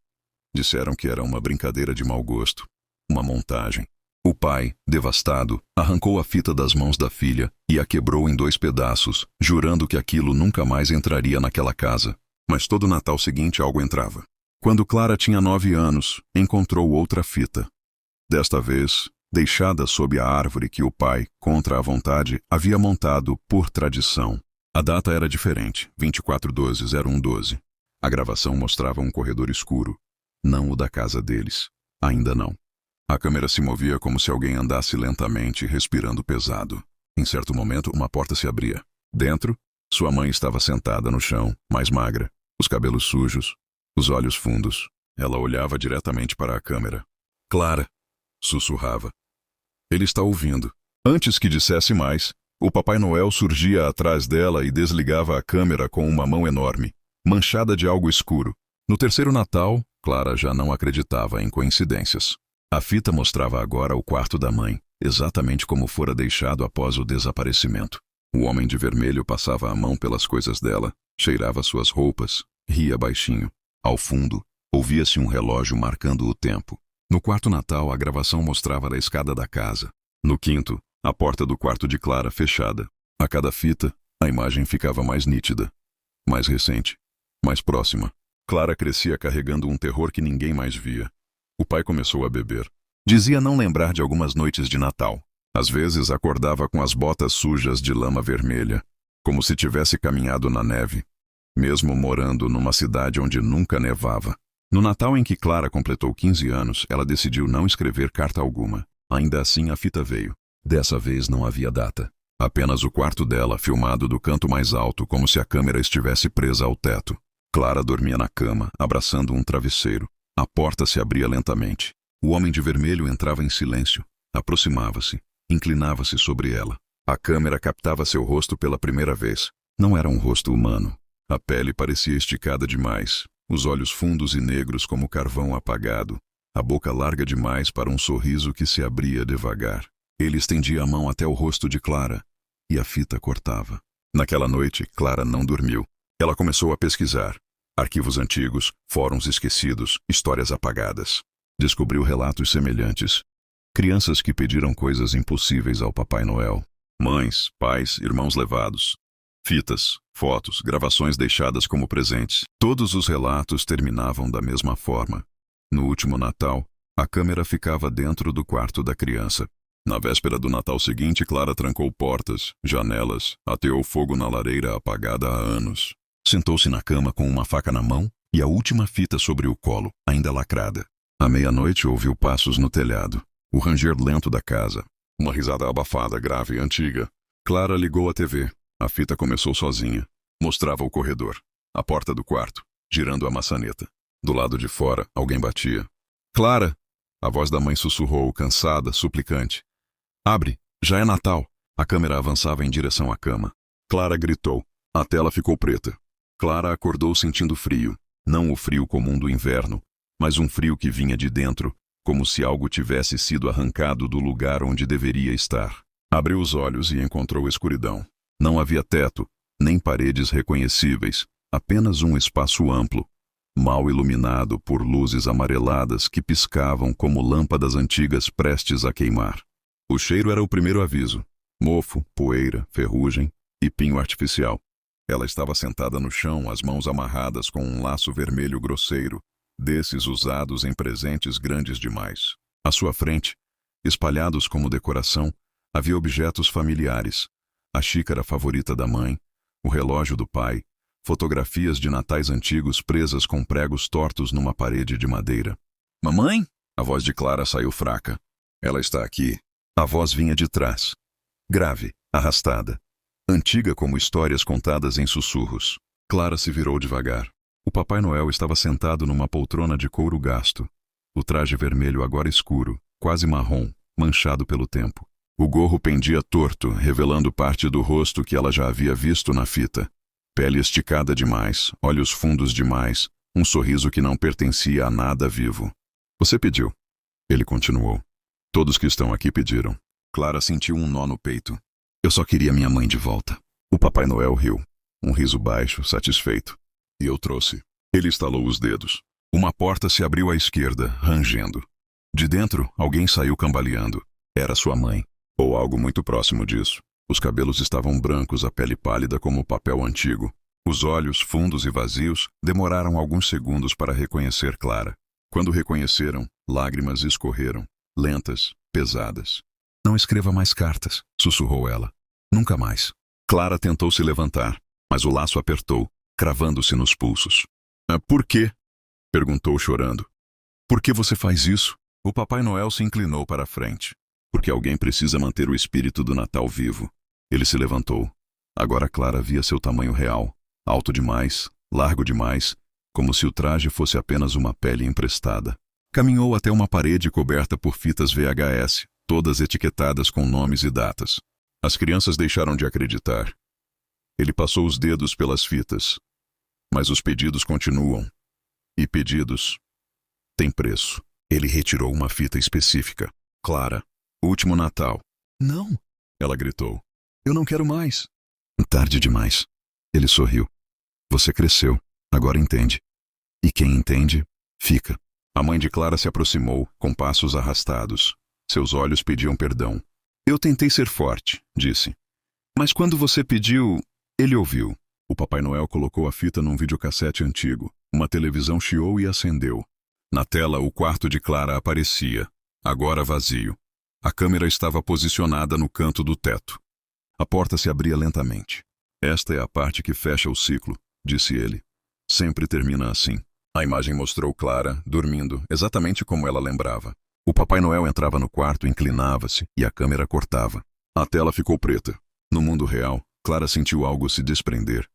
Disseram que era uma brincadeira de mau gosto, uma montagem. O pai, devastado, arrancou a fita das mãos da filha e a quebrou em 2 pedaços, jurando que aquilo nunca mais entraria naquela casa. Mas todo Natal seguinte algo entrava. Quando Clara tinha 9 anos, encontrou outra fita. Desta vez, deixada sob a árvore que o pai, contra a vontade, havia montado por tradição. A data era diferente, 24/12/0112. A gravação mostrava um corredor escuro, não o da casa deles. Ainda não. A câmera se movia como se alguém andasse lentamente, respirando pesado. Em certo momento, uma porta se abria. Dentro, sua mãe estava sentada no chão, mais magra, os cabelos sujos, os olhos fundos. Ela olhava diretamente para a câmera. Clara, sussurrava. Ele está ouvindo. Antes que dissesse mais, o Papai Noel surgia atrás dela e desligava a câmera com uma mão enorme, manchada de algo escuro. No terceiro Natal, Clara já não acreditava em coincidências. A fita mostrava agora o quarto da mãe, exatamente como fora deixado após o desaparecimento. O homem de vermelho passava a mão pelas coisas dela, cheirava suas roupas, ria baixinho. Ao fundo, ouvia-se um relógio marcando o tempo. No quarto Natal, a gravação mostrava a escada da casa. No quinto, a porta do quarto de Clara fechada. A cada fita, a imagem ficava mais nítida, mais recente, mais próxima. Clara crescia carregando um terror que ninguém mais via. O pai começou a beber. Dizia não lembrar de algumas noites de Natal. Às vezes acordava com as botas sujas de lama vermelha, como se tivesse caminhado na neve, mesmo morando numa cidade onde nunca nevava. No Natal em que Clara completou 15 anos, ela decidiu não escrever carta alguma. Ainda assim, a fita veio. Dessa vez não havia data. Apenas o quarto dela, filmado do canto mais alto, como se a câmera estivesse presa ao teto. Clara dormia na cama, abraçando um travesseiro. A porta se abria lentamente. O homem de vermelho entrava em silêncio. Aproximava-se. Inclinava-se sobre ela. A câmera captava seu rosto pela primeira vez. Não era um rosto humano. A pele parecia esticada demais. Os olhos fundos e negros como carvão apagado. A boca larga demais para um sorriso que se abria devagar. Ele estendia a mão até o rosto de Clara. E a fita cortava. Naquela noite, Clara não dormiu. Ela começou a pesquisar. Arquivos antigos, fóruns esquecidos, histórias apagadas. Descobriu relatos semelhantes. Crianças que pediram coisas impossíveis ao Papai Noel. Mães, pais, irmãos levados. Fitas, fotos, gravações deixadas como presentes. Todos os relatos terminavam da mesma forma. No último Natal, a câmera ficava dentro do quarto da criança. Na véspera do Natal seguinte, Clara trancou portas, janelas, ateou fogo na lareira apagada há anos. Sentou-se na cama com uma faca na mão e a última fita sobre o colo, ainda lacrada. À meia-noite ouviu passos no telhado, o ranger lento da casa. Uma risada abafada, grave e antiga. Clara ligou a TV. A fita começou sozinha. Mostrava o corredor, a porta do quarto, girando a maçaneta. Do lado de fora, alguém batia. Clara! A voz da mãe sussurrou, cansada, suplicante. Abre, já é Natal. A câmera avançava em direção à cama. Clara gritou. A tela ficou preta. Clara acordou sentindo frio. Não o frio comum do inverno, mas um frio que vinha de dentro, como se algo tivesse sido arrancado do lugar onde deveria estar. Abriu os olhos e encontrou escuridão. Não havia teto, nem paredes reconhecíveis, apenas um espaço amplo, mal iluminado por luzes amareladas que piscavam como lâmpadas antigas prestes a queimar. O cheiro era o primeiro aviso. Mofo, poeira, ferrugem e pinho artificial. Ela estava sentada no chão, as mãos amarradas com um laço vermelho grosseiro, desses usados em presentes grandes demais. À sua frente, espalhados como decoração, havia objetos familiares. A xícara favorita da mãe, o relógio do pai, fotografias de natais antigos presas com pregos tortos numa parede de madeira. Mamãe? A voz de Clara saiu fraca. Ela está aqui. A voz vinha de trás. Grave, arrastada. Antiga como histórias contadas em sussurros. Clara se virou devagar. O Papai Noel estava sentado numa poltrona de couro gasto. O traje vermelho agora escuro, quase marrom, manchado pelo tempo. O gorro pendia torto, revelando parte do rosto que ela já havia visto na fita. Pele esticada demais, olhos fundos demais, um sorriso que não pertencia a nada vivo. Você pediu. Ele continuou. Todos que estão aqui pediram. Clara sentiu um nó no peito. Eu só queria minha mãe de volta. O Papai Noel riu. Um riso baixo, satisfeito. E eu trouxe. Ele estalou os dedos. Uma porta se abriu à esquerda, rangendo. De dentro, alguém saiu cambaleando. Era sua mãe. Ou algo muito próximo disso. Os cabelos estavam brancos, a pele pálida como o papel antigo. Os olhos, fundos e vazios, demoraram alguns segundos para reconhecer Clara. Quando reconheceram, lágrimas escorreram, lentas, pesadas. Não escreva mais cartas, sussurrou ela. Nunca mais. Clara tentou se levantar, mas o laço apertou, cravando-se nos pulsos. Por quê? Perguntou chorando. Por que você faz isso? O Papai Noel se inclinou para a frente. Porque alguém precisa manter o espírito do Natal vivo. Ele se levantou. Agora Clara via seu tamanho real. Alto demais, largo demais, como se o traje fosse apenas uma pele emprestada. Caminhou até uma parede coberta por fitas VHS, todas etiquetadas com nomes e datas. As crianças deixaram de acreditar. Ele passou os dedos pelas fitas. Mas os pedidos continuam. E pedidos têm preço. Ele retirou uma fita específica. Clara. Último Natal. Não, ela gritou. Eu não quero mais. Tarde demais. Ele sorriu. Você cresceu. Agora entende. E quem entende, fica. A mãe de Clara se aproximou, com passos arrastados. Seus olhos pediam perdão. Eu tentei ser forte, disse. Mas quando você pediu, ele ouviu. O Papai Noel colocou a fita num videocassete antigo. Uma televisão chiou e acendeu. Na tela, o quarto de Clara aparecia, agora vazio. A câmera estava posicionada no canto do teto. A porta se abria lentamente. Esta é a parte que fecha o ciclo, disse ele. Sempre termina assim. A imagem mostrou Clara, dormindo, exatamente como ela lembrava. O Papai Noel entrava no quarto, inclinava-se e a câmera cortava. A tela ficou preta. No mundo real, Clara sentiu algo se desprender.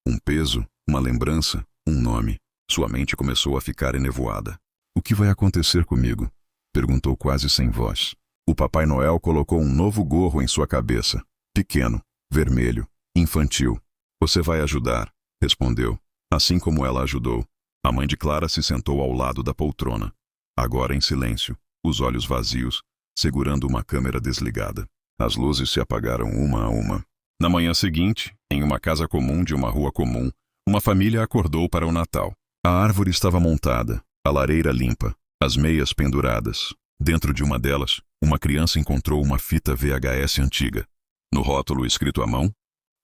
Um peso, uma lembrança, um nome. Sua mente começou a ficar enevoada. O que vai acontecer comigo? Perguntou quase sem voz. O Papai Noel colocou um novo gorro em sua cabeça. Pequeno, vermelho, infantil. Você vai ajudar, respondeu. Assim como ela ajudou, a mãe de Clara se sentou ao lado da poltrona. Agora em silêncio, os olhos vazios, segurando uma câmera desligada. As luzes se apagaram uma a uma. Na manhã seguinte, em uma casa comum de uma rua comum, uma família acordou para o Natal. A árvore estava montada, a lareira limpa, as meias penduradas. Dentro de uma delas, uma criança encontrou uma fita VHS antiga. No rótulo escrito à mão,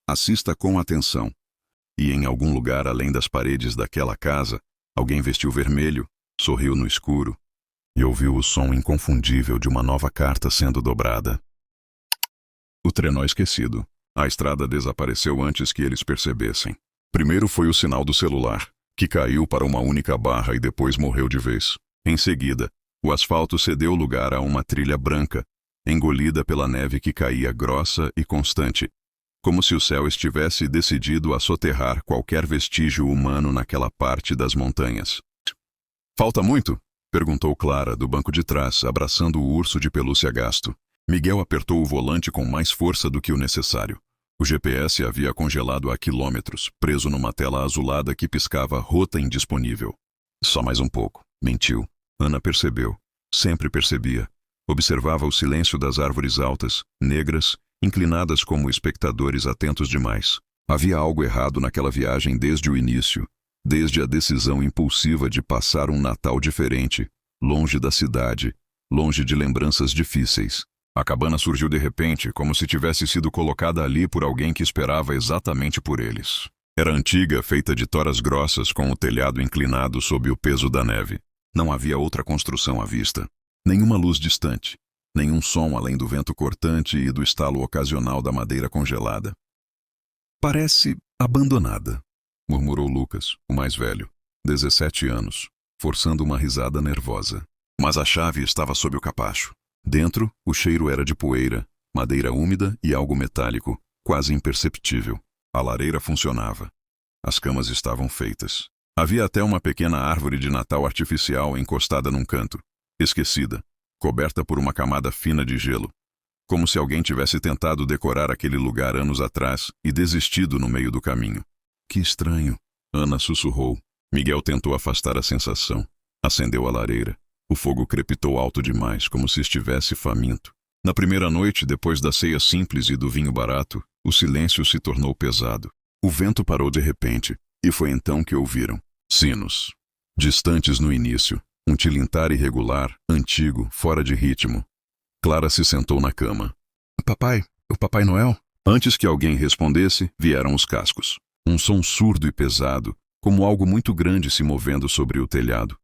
assista com atenção. E em algum lugar além das paredes daquela casa, alguém vestiu vermelho, sorriu no escuro e ouviu o som inconfundível de uma nova carta sendo dobrada. O trenó esquecido. A estrada desapareceu antes que eles percebessem. Primeiro foi o sinal do celular, que caiu para uma única barra e depois morreu de vez. Em seguida, o asfalto cedeu lugar a uma trilha branca, engolida pela neve que caía grossa e constante, como se o céu estivesse decidido a soterrar qualquer vestígio humano naquela parte das montanhas. Falta muito? Perguntou Clara do banco de trás, abraçando o urso de pelúcia gasto. Miguel apertou o volante com mais força do que o necessário. O GPS havia congelado há quilômetros, preso numa tela azulada que piscava rota indisponível. Só mais um pouco, mentiu. Ana percebeu. Sempre percebia. Observava o silêncio das árvores altas, negras, inclinadas como espectadores atentos demais. Havia algo errado naquela viagem desde o início, desde a decisão impulsiva de passar um Natal diferente, longe da cidade, longe de lembranças difíceis. A cabana surgiu de repente, como se tivesse sido colocada ali por alguém que esperava exatamente por eles. Era antiga, feita de toras grossas com o telhado inclinado sob o peso da neve. Não havia outra construção à vista. Nenhuma luz distante. Nenhum som além do vento cortante e do estalo ocasional da madeira congelada. Parece abandonada, murmurou Lucas, o mais velho, 17 anos, forçando uma risada nervosa. Mas a chave estava sob o capacho. Dentro, o cheiro era de poeira, madeira úmida e algo metálico, quase imperceptível. A lareira funcionava. As camas estavam feitas. Havia até uma pequena árvore de Natal artificial encostada num canto, esquecida, coberta por uma camada fina de gelo, como se alguém tivesse tentado decorar aquele lugar anos atrás e desistido no meio do caminho. Que estranho, Ana sussurrou. Miguel tentou afastar a sensação. Acendeu a lareira. O fogo crepitou alto demais, como se estivesse faminto. Na primeira noite, depois da ceia simples e do vinho barato, o silêncio se tornou pesado. O vento parou de repente, e foi então que ouviram sinos. Distantes no início, um tilintar irregular, antigo, fora de ritmo. Clara se sentou na cama. Papai, o Papai Noel? Antes que alguém respondesse, vieram os cascos. Um som surdo e pesado, como algo muito grande se movendo sobre o telhado.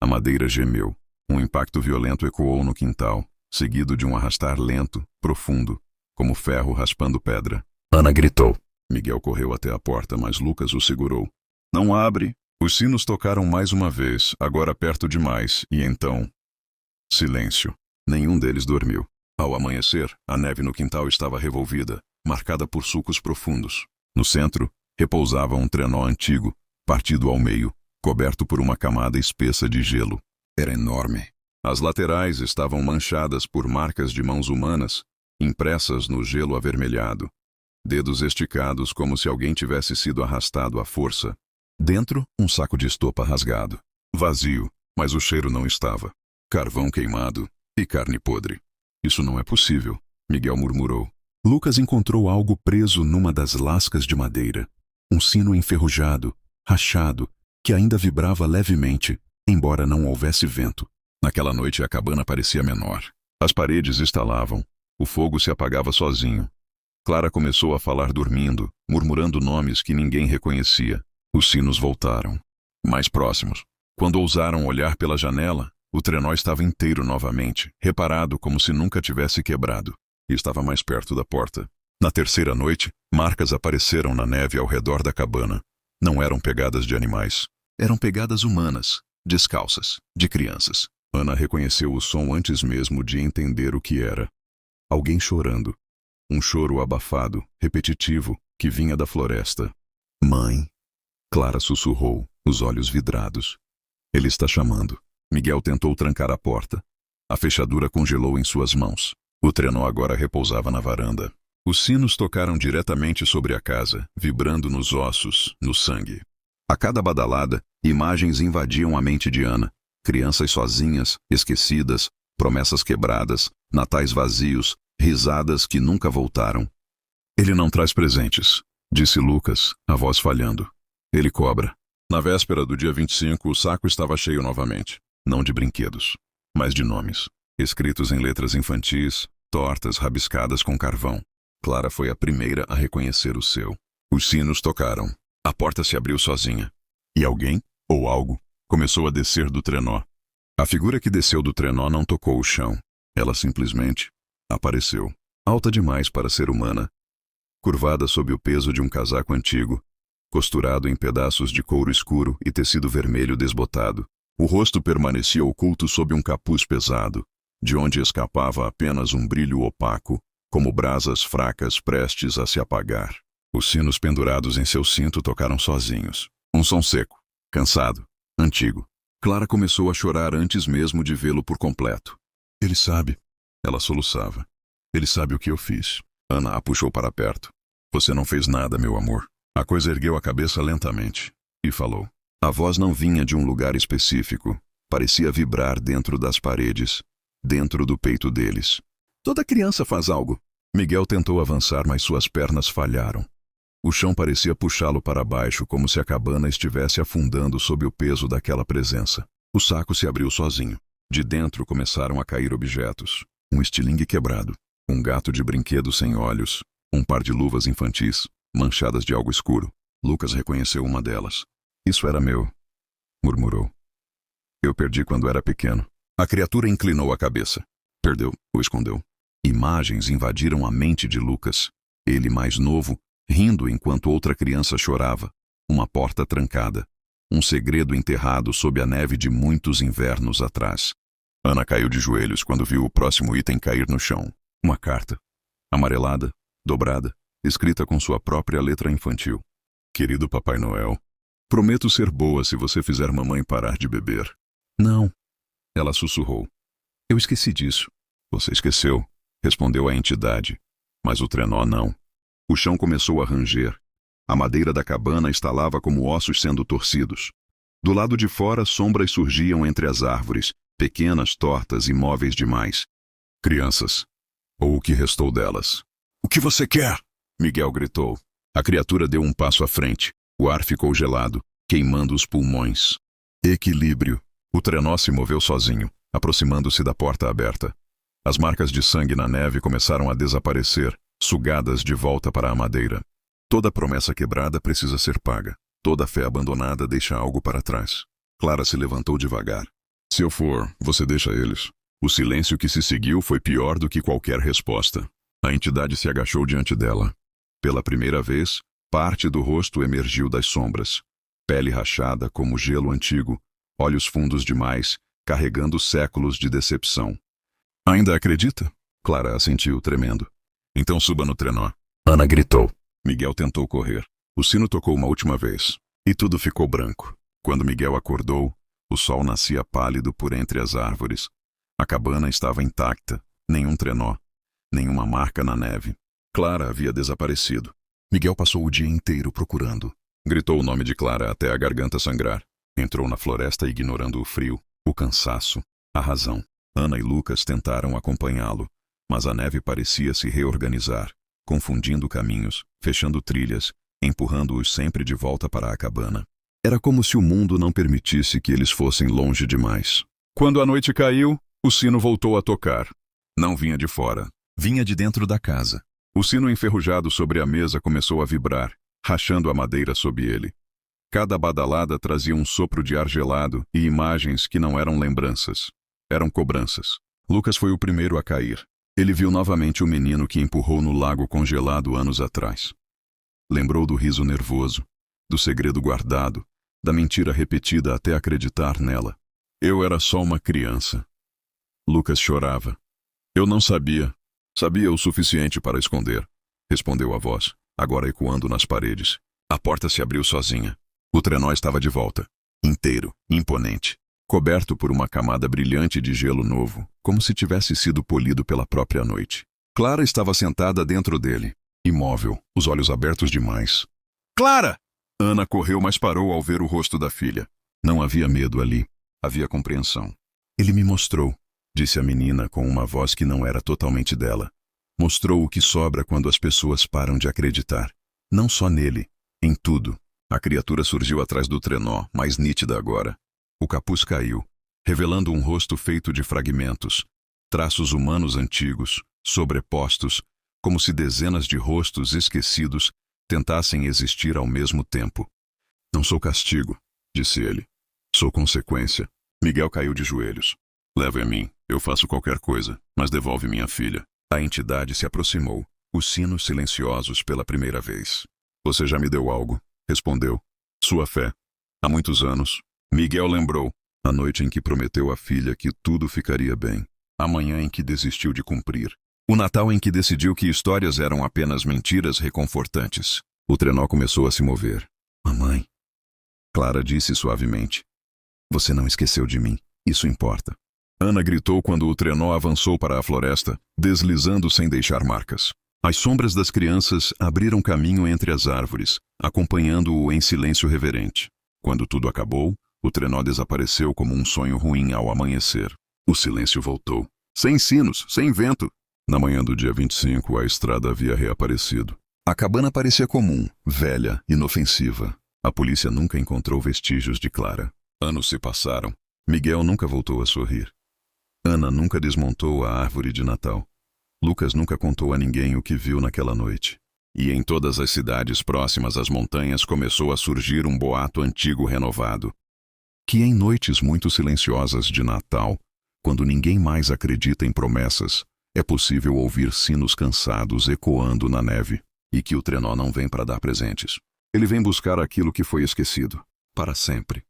A madeira gemeu. Um impacto violento ecoou no quintal, seguido de um arrastar lento, profundo, como ferro raspando pedra. Ana gritou. Miguel correu até a porta, mas Lucas o segurou. Não abre. Os sinos tocaram mais uma vez, agora perto demais, e então... Silêncio. Nenhum deles dormiu. Ao amanhecer, a neve no quintal estava revolvida, marcada por sulcos profundos. No centro, repousava um trenó antigo, partido ao meio, coberto por uma camada espessa de gelo. Era enorme. As laterais estavam manchadas por marcas de mãos humanas, impressas no gelo avermelhado. Dedos esticados como se alguém tivesse sido arrastado à força. Dentro, um saco de estopa rasgado. Vazio, mas o cheiro não estava. Carvão queimado e carne podre. Isso não é possível, Miguel murmurou. Lucas encontrou algo preso numa das lascas de madeira. Um sino enferrujado, rachado, que ainda vibrava levemente, embora não houvesse vento. Naquela noite a cabana parecia menor. As paredes estalavam. O fogo se apagava sozinho. Clara começou a falar dormindo, murmurando nomes que ninguém reconhecia. Os sinos voltaram. Mais próximos. Quando ousaram olhar pela janela, o trenó estava inteiro novamente, reparado como se nunca tivesse quebrado. E estava mais perto da porta. Na terceira noite, marcas apareceram na neve ao redor da cabana. Não eram pegadas de animais. Eram pegadas humanas, descalças, de crianças. Ana reconheceu o som antes mesmo de entender o que era. Alguém chorando. Um choro abafado, repetitivo, que vinha da floresta. Mãe! Clara sussurrou, os olhos vidrados. Ele está chamando. Miguel tentou trancar a porta. A fechadura congelou em suas mãos. O trenó agora repousava na varanda. Os sinos tocaram diretamente sobre a casa, vibrando nos ossos, no sangue. A cada badalada, imagens invadiam a mente de Ana. Crianças sozinhas, esquecidas, promessas quebradas, natais vazios, risadas que nunca voltaram. Ele não traz presentes, disse Lucas, a voz falhando. Ele cobra. Na véspera do dia 25, o saco estava cheio novamente. Não de brinquedos, mas de nomes. Escritos em letras infantis, tortas rabiscadas com carvão. Clara foi a primeira a reconhecer o seu. Os sinos tocaram. A porta se abriu sozinha. E alguém, ou algo, começou a descer do trenó. A figura que desceu do trenó não tocou o chão. Ela simplesmente apareceu. Alta demais para ser humana. Curvada sob o peso de um casaco antigo, costurado em pedaços de couro escuro e tecido vermelho desbotado. O rosto permanecia oculto sob um capuz pesado, de onde escapava apenas um brilho opaco, como brasas fracas prestes a se apagar. Os sinos pendurados em seu cinto tocaram sozinhos. Um som seco, cansado, antigo. Clara começou a chorar antes mesmo de vê-lo por completo. Ele sabe. Ela soluçava. Ele sabe o que eu fiz. Ana a puxou para perto. Você não fez nada, meu amor. A coisa ergueu a cabeça lentamente e falou. A voz não vinha de um lugar específico. Parecia vibrar dentro das paredes, dentro do peito deles. Toda criança faz algo. Miguel tentou avançar, mas suas pernas falharam. O chão parecia puxá-lo para baixo, como se a cabana estivesse afundando sob o peso daquela presença. O saco se abriu sozinho. De dentro começaram a cair objetos. Um estilingue quebrado, um gato de brinquedo sem olhos, um par de luvas infantis, manchadas de algo escuro. Lucas reconheceu uma delas. Isso era meu, murmurou. Eu perdi quando era pequeno. A criatura inclinou a cabeça. Perdeu ou escondeu. Imagens invadiram a mente de Lucas. Ele mais novo, rindo enquanto outra criança chorava. Uma porta trancada. Um segredo enterrado sob a neve de muitos invernos atrás. Ana caiu de joelhos quando viu o próximo item cair no chão. Uma carta. Amarelada, dobrada, escrita com sua própria letra infantil. Querido Papai Noel, prometo ser boa se você fizer mamãe parar de beber. Não. Ela sussurrou. Eu esqueci disso. Você esqueceu, respondeu a entidade. Mas o trenó não. O chão começou a ranger. A madeira da cabana estalava como ossos sendo torcidos. Do lado de fora, sombras surgiam entre as árvores, pequenas, tortas, imóveis demais. Crianças. Ou o que restou delas. O que você quer? Miguel gritou. A criatura deu um passo à frente. O ar ficou gelado, queimando os pulmões. Equilíbrio. O trenó se moveu sozinho, aproximando-se da porta aberta. As marcas de sangue na neve começaram a desaparecer, sugadas de volta para a madeira. Toda promessa quebrada precisa ser paga. Toda fé abandonada deixa algo para trás. Clara se levantou devagar. Se eu for, você deixa eles. O silêncio que se seguiu foi pior do que qualquer resposta. A entidade se agachou diante dela. Pela primeira vez, parte do rosto emergiu das sombras. Pele rachada como gelo antigo, olhos fundos demais, carregando séculos de decepção. Ainda acredita? Clara assentiu, tremendo. Então suba no trenó. Ana gritou. Miguel tentou correr. O sino tocou uma última vez. E tudo ficou branco. Quando Miguel acordou, o sol nascia pálido por entre as árvores. A cabana estava intacta. Nenhum trenó. Nenhuma marca na neve. Clara havia desaparecido. Miguel passou o dia inteiro procurando. Gritou o nome de Clara até a garganta sangrar. Entrou na floresta ignorando o frio, o cansaço, a razão. Ana e Lucas tentaram acompanhá-lo, mas a neve parecia se reorganizar, confundindo caminhos, fechando trilhas, empurrando-os sempre de volta para a cabana. Era como se o mundo não permitisse que eles fossem longe demais. Quando a noite caiu, o sino voltou a tocar. Não vinha de fora, vinha de dentro da casa. O sino enferrujado sobre a mesa começou a vibrar, rachando a madeira sob ele. Cada badalada trazia um sopro de ar gelado e imagens que não eram lembranças. Eram cobranças. Lucas foi o primeiro a cair. Ele viu novamente o menino que empurrou no lago congelado anos atrás. Lembrou do riso nervoso, do segredo guardado, da mentira repetida até acreditar nela. Eu era só uma criança. Lucas chorava. Eu não sabia. Sabia o suficiente para esconder, respondeu a voz, agora ecoando nas paredes. A porta se abriu sozinha. O trenó estava de volta, inteiro, imponente, coberto por uma camada brilhante de gelo novo, como se tivesse sido polido pela própria noite. Clara estava sentada dentro dele, imóvel, os olhos abertos demais. Clara! Ana correu, mas parou ao ver o rosto da filha. Não havia medo ali, havia compreensão. Ele me mostrou, disse a menina com uma voz que não era totalmente dela. Mostrou o que sobra quando as pessoas param de acreditar. Não só nele, em tudo. A criatura surgiu atrás do trenó, mais nítida agora. O capuz caiu, revelando um rosto feito de fragmentos, traços humanos antigos, sobrepostos, como se dezenas de rostos esquecidos tentassem existir ao mesmo tempo. Não sou castigo, disse ele. Sou consequência. Miguel caiu de joelhos. Leve a mim, eu faço qualquer coisa, mas devolve minha filha. A entidade se aproximou, os sinos silenciosos pela primeira vez. Você já me deu algo, respondeu. Sua fé. Há muitos anos. Miguel lembrou. A noite em que prometeu à filha que tudo ficaria bem. A manhã em que desistiu de cumprir. O Natal em que decidiu que histórias eram apenas mentiras reconfortantes. O trenó começou a se mover. Mamãe. Clara disse suavemente. Você não esqueceu de mim. Isso importa. Ana gritou quando o trenó avançou para a floresta, deslizando sem deixar marcas. As sombras das crianças abriram caminho entre as árvores, acompanhando-o em silêncio reverente. Quando tudo acabou, o trenó desapareceu como um sonho ruim ao amanhecer. O silêncio voltou. Sem sinos, sem vento. Na manhã do dia 25, a estrada havia reaparecido. A cabana parecia comum, velha, inofensiva. A polícia nunca encontrou vestígios de Clara. Anos se passaram. Miguel nunca voltou a sorrir. Ana nunca desmontou a árvore de Natal. Lucas nunca contou a ninguém o que viu naquela noite. E em todas as cidades próximas às montanhas começou a surgir um boato antigo renovado. Que em noites muito silenciosas de Natal, quando ninguém mais acredita em promessas, é possível ouvir sinos cansados ecoando na neve, e que o trenó não vem para dar presentes. Ele vem buscar aquilo que foi esquecido, para sempre.